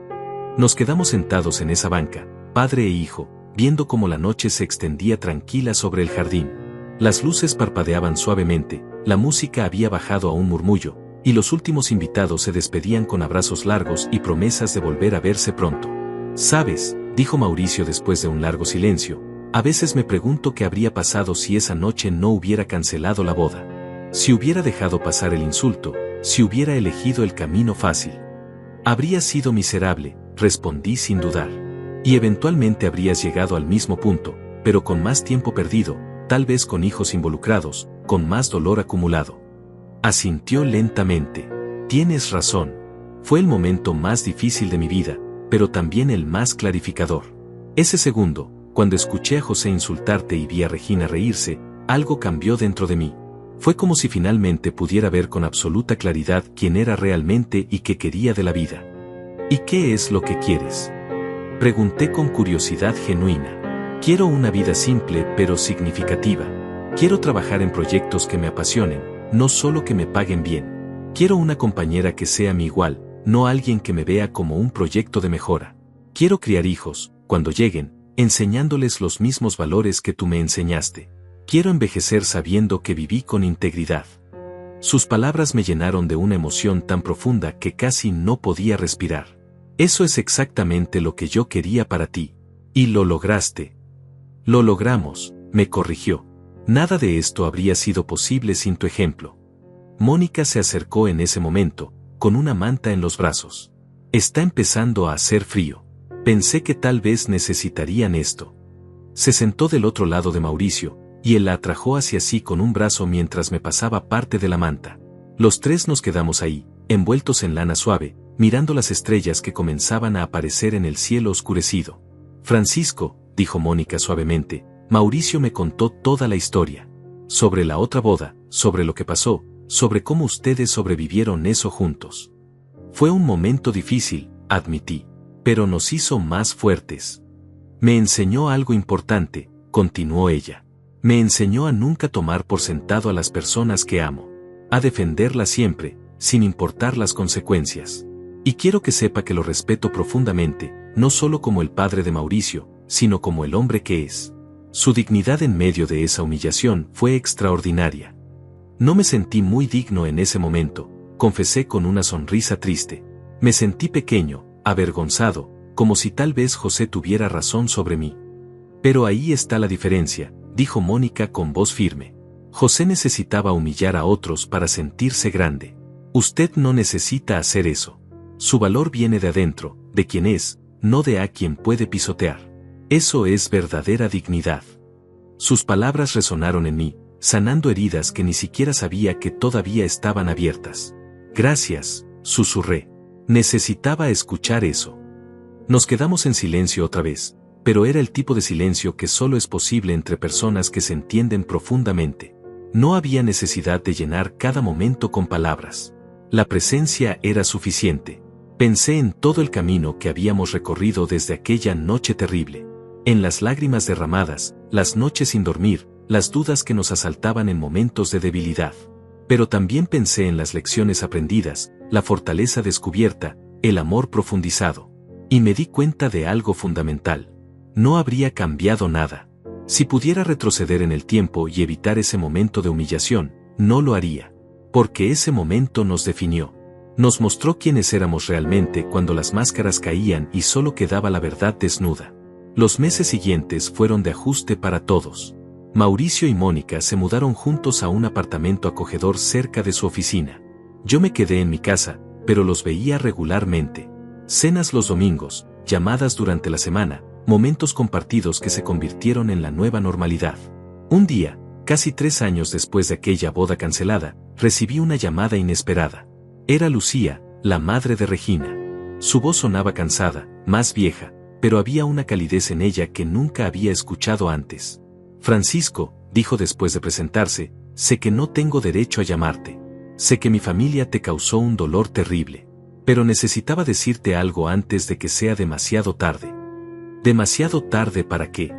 Nos quedamos sentados en esa banca, padre e hijo, viendo cómo la noche se extendía tranquila sobre el jardín. Las luces parpadeaban suavemente, la música había bajado a un murmullo, y los últimos invitados se despedían con abrazos largos y promesas de volver a verse pronto. ¿Sabes?, dijo Mauricio después de un largo silencio, a veces me pregunto qué habría pasado si esa noche no hubiera cancelado la boda. Si hubiera dejado pasar el insulto, si hubiera elegido el camino fácil. Habría sido miserable, respondí sin dudar. Y eventualmente habrías llegado al mismo punto, pero con más tiempo perdido, tal vez con hijos involucrados, con más dolor acumulado. Asintió lentamente. Tienes razón. Fue el momento más difícil de mi vida, pero también el más clarificador. Ese segundo, cuando escuché a José insultarte y vi a Regina reírse, algo cambió dentro de mí. Fue como si finalmente pudiera ver con absoluta claridad quién era realmente y qué quería de la vida. ¿Y qué es lo que quieres?, pregunté con curiosidad genuina. Quiero una vida simple pero significativa. Quiero trabajar en proyectos que me apasionen, no solo que me paguen bien. Quiero una compañera que sea mi igual, no alguien que me vea como un proyecto de mejora. Quiero criar hijos, cuando lleguen, enseñándoles los mismos valores que tú me enseñaste. Quiero envejecer sabiendo que viví con integridad. Sus palabras me llenaron de una emoción tan profunda que casi no podía respirar. Eso es exactamente lo que yo quería para ti. Y lo lograste. Lo logramos, me corrigió. Nada de esto habría sido posible sin tu ejemplo. Mónica se acercó en ese momento, con una manta en los brazos. Está empezando a hacer frío. Pensé que tal vez necesitarían esto. Se sentó del otro lado de Mauricio, y él la atrajo hacia sí con un brazo mientras me pasaba parte de la manta. Los tres nos quedamos ahí, envueltos en lana suave, mirando las estrellas que comenzaban a aparecer en el cielo oscurecido. Francisco, dijo Mónica suavemente, Mauricio me contó toda la historia. Sobre la otra boda, sobre lo que pasó, sobre cómo ustedes sobrevivieron eso juntos. Fue un momento difícil, admití, pero nos hizo más fuertes. Me enseñó algo importante, continuó ella. Me enseñó a nunca tomar por sentado a las personas que amo. A defenderlas siempre, sin importar las consecuencias. Y quiero que sepa que lo respeto profundamente, no solo como el padre de Mauricio, sino como el hombre que es. Su dignidad en medio de esa humillación fue extraordinaria. No me sentí muy digno en ese momento, confesé con una sonrisa triste. Me sentí pequeño, avergonzado, como si tal vez José tuviera razón sobre mí. Pero ahí está la diferencia, dijo Mónica con voz firme. José necesitaba humillar a otros para sentirse grande. Usted no necesita hacer eso. Su valor viene de adentro, de quien es, no de a quien puede pisotear. Eso es verdadera dignidad. Sus palabras resonaron en mí, sanando heridas que ni siquiera sabía que todavía estaban abiertas. Gracias, susurré. Necesitaba escuchar eso. Nos quedamos en silencio otra vez, pero era el tipo de silencio que solo es posible entre personas que se entienden profundamente. No había necesidad de llenar cada momento con palabras. La presencia era suficiente. Pensé en todo el camino que habíamos recorrido desde aquella noche terrible. En las lágrimas derramadas, las noches sin dormir, las dudas que nos asaltaban en momentos de debilidad. Pero también pensé en las lecciones aprendidas, la fortaleza descubierta, el amor profundizado. Y me di cuenta de algo fundamental. No habría cambiado nada. Si pudiera retroceder en el tiempo y evitar ese momento de humillación, no lo haría. Porque ese momento nos definió. Nos mostró quiénes éramos realmente cuando las máscaras caían y solo quedaba la verdad desnuda. Los meses siguientes fueron de ajuste para todos. Mauricio y Mónica se mudaron juntos a un apartamento acogedor cerca de su oficina. Yo me quedé en mi casa, pero los veía regularmente. Cenas los domingos, llamadas durante la semana, momentos compartidos que se convirtieron en la nueva normalidad. Un día, casi 3 años después de aquella boda cancelada, recibí una llamada inesperada. Era Lucía, la madre de Regina. Su voz sonaba cansada, más vieja, pero había una calidez en ella que nunca había escuchado antes. Francisco, dijo después de presentarse, sé que no tengo derecho a llamarte. Sé que mi familia te causó un dolor terrible. Pero necesitaba decirte algo antes de que sea demasiado tarde. ¿Demasiado tarde para qué?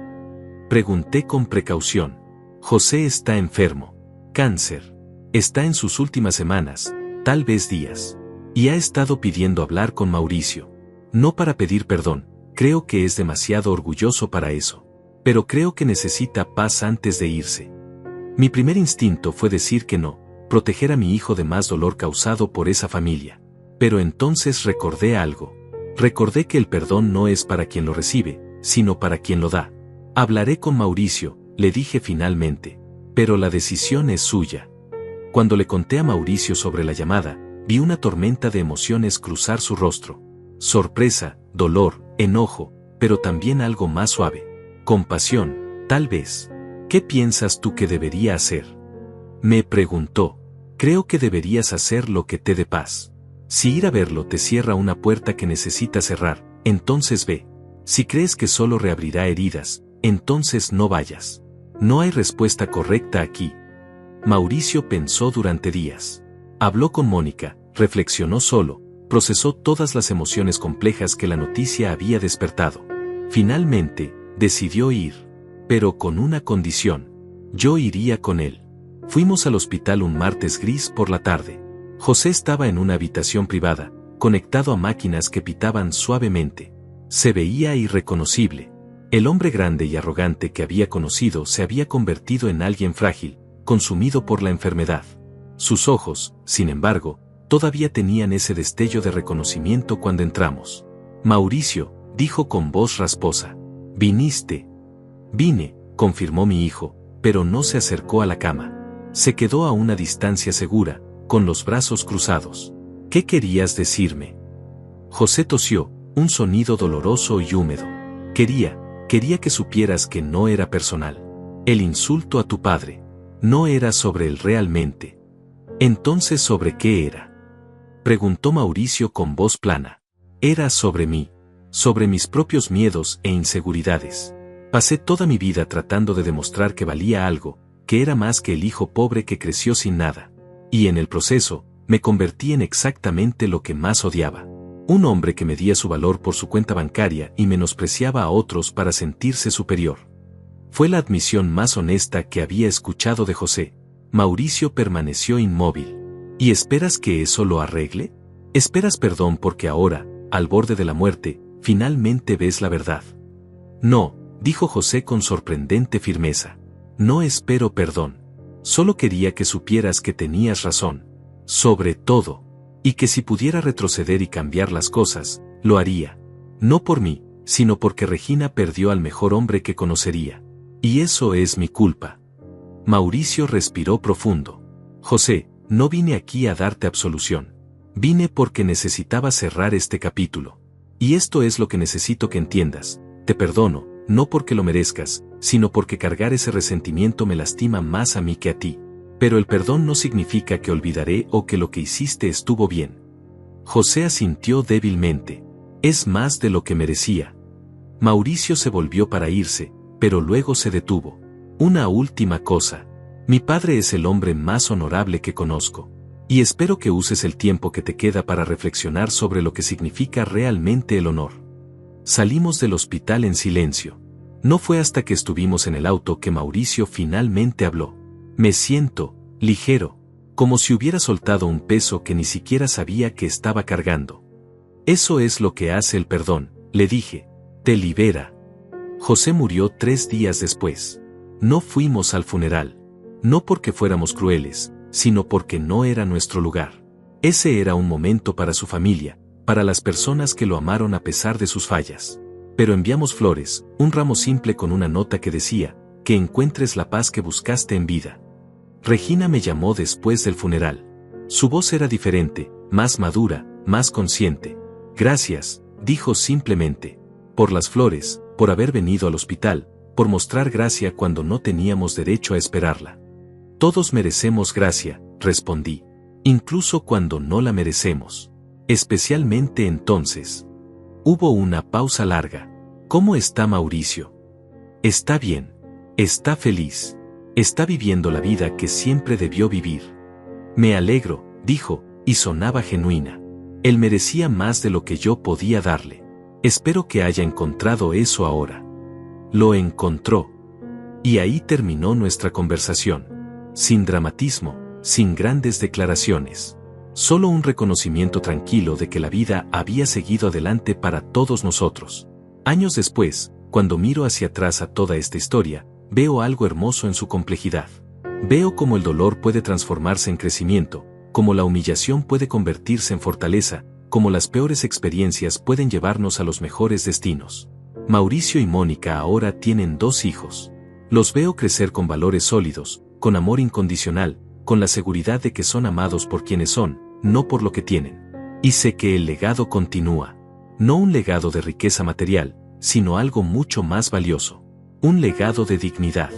Pregunté con precaución. José está enfermo. Cáncer. Está en sus últimas semanas, tal vez días. Y ha estado pidiendo hablar con Mauricio. No para pedir perdón, creo que es demasiado orgulloso para eso. Pero creo que necesita paz antes de irse. Mi primer instinto fue decir que no, proteger a mi hijo de más dolor causado por esa familia. Pero entonces recordé algo. Recordé que el perdón no es para quien lo recibe, sino para quien lo da. Hablaré con Mauricio, le dije finalmente. Pero la decisión es suya. Cuando le conté a Mauricio sobre la llamada, vi una tormenta de emociones cruzar su rostro. Sorpresa, dolor, enojo, pero también algo más suave. Compasión, tal vez. ¿Qué piensas tú que debería hacer? Me preguntó. Creo que deberías hacer lo que te dé paz. Si ir a verlo te cierra una puerta que necesitas cerrar, entonces ve. Si crees que solo reabrirá heridas, entonces no vayas. No hay respuesta correcta aquí. Mauricio pensó durante días. Habló con Mónica, reflexionó solo, procesó todas las emociones complejas que la noticia había despertado. Finalmente, decidió ir. Pero con una condición. Yo iría con él. Fuimos al hospital un martes gris por la tarde. José estaba en una habitación privada, conectado a máquinas que pitaban suavemente. Se veía irreconocible. El hombre grande y arrogante que había conocido se había convertido en alguien frágil, consumido por la enfermedad. Sus ojos, sin embargo, todavía tenían ese destello de reconocimiento cuando entramos. Mauricio, dijo con voz rasposa. ¿Viniste? Vine, confirmó mi hijo, pero no se acercó a la cama. Se quedó a una distancia segura, con los brazos cruzados. ¿Qué querías decirme? José tosió, un sonido doloroso y húmedo. Quería que supieras que no era personal. El insulto a tu padre. No era sobre él realmente. ¿Entonces sobre qué era? Preguntó Mauricio con voz plana. Era sobre mí. Sobre mis propios miedos e inseguridades. Pasé toda mi vida tratando de demostrar que valía algo, que era más que el hijo pobre que creció sin nada. Y en el proceso, me convertí en exactamente lo que más odiaba. Un hombre que medía su valor por su cuenta bancaria y menospreciaba a otros para sentirse superior. Fue la admisión más honesta que había escuchado de José. Mauricio permaneció inmóvil. ¿Y esperas que eso lo arregle? ¿Esperas perdón porque ahora, al borde de la muerte, finalmente ves la verdad? No, dijo José con sorprendente firmeza. No espero perdón. Solo quería que supieras que tenías razón. Sobre todo. Y que si pudiera retroceder y cambiar las cosas, lo haría. No por mí, sino porque Regina perdió al mejor hombre que conocería. Y eso es mi culpa. Mauricio respiró profundo. José, no vine aquí a darte absolución. Vine porque necesitaba cerrar este capítulo. Y esto es lo que necesito que entiendas. Te perdono, no porque lo merezcas, sino porque cargar ese resentimiento me lastima más a mí que a ti. Pero el perdón no significa que olvidaré o que lo que hiciste estuvo bien. José asintió débilmente. Es más de lo que merecía. Mauricio se volvió para irse, pero luego se detuvo. Una última cosa. Mi padre es el hombre más honorable que conozco. Y espero que uses el tiempo que te queda para reflexionar sobre lo que significa realmente el honor. Salimos del hospital en silencio. No fue hasta que estuvimos en el auto que Mauricio finalmente habló. Me siento ligero, como si hubiera soltado un peso que ni siquiera sabía que estaba cargando. Eso es lo que hace el perdón, le dije. Te libera. José murió 3 días después. No fuimos al funeral. No porque fuéramos crueles, sino porque no era nuestro lugar. Ese era un momento para su familia, para las personas que lo amaron a pesar de sus fallas. Pero enviamos flores, un ramo simple con una nota que decía, que encuentres la paz que buscaste en vida. Regina me llamó después del funeral. Su voz era diferente, más madura, más consciente. Gracias, dijo simplemente. Por las flores, por haber venido al hospital, por mostrar gracia cuando no teníamos derecho a esperarla. Todos merecemos gracia, respondí. Incluso cuando no la merecemos. Especialmente entonces. Hubo una pausa larga. ¿Cómo está Mauricio? Está bien. Está feliz. Está viviendo la vida que siempre debió vivir. Me alegro, dijo, y sonaba genuina. Él merecía más de lo que yo podía darle. Espero que haya encontrado eso ahora. Lo encontró. Y ahí terminó nuestra conversación. Sin dramatismo, sin grandes declaraciones. Solo un reconocimiento tranquilo de que la vida había seguido adelante para todos nosotros. Años después, cuando miro hacia atrás a toda esta historia, veo algo hermoso en su complejidad. Veo cómo el dolor puede transformarse en crecimiento, cómo la humillación puede convertirse en fortaleza, cómo las peores experiencias pueden llevarnos a los mejores destinos. Mauricio y Mónica ahora tienen 2 hijos. Los veo crecer con valores sólidos, con amor incondicional, con la seguridad de que son amados por quienes son, no por lo que tienen. Y sé que el legado continúa. No un legado de riqueza material, sino algo mucho más valioso. Un legado de dignidad.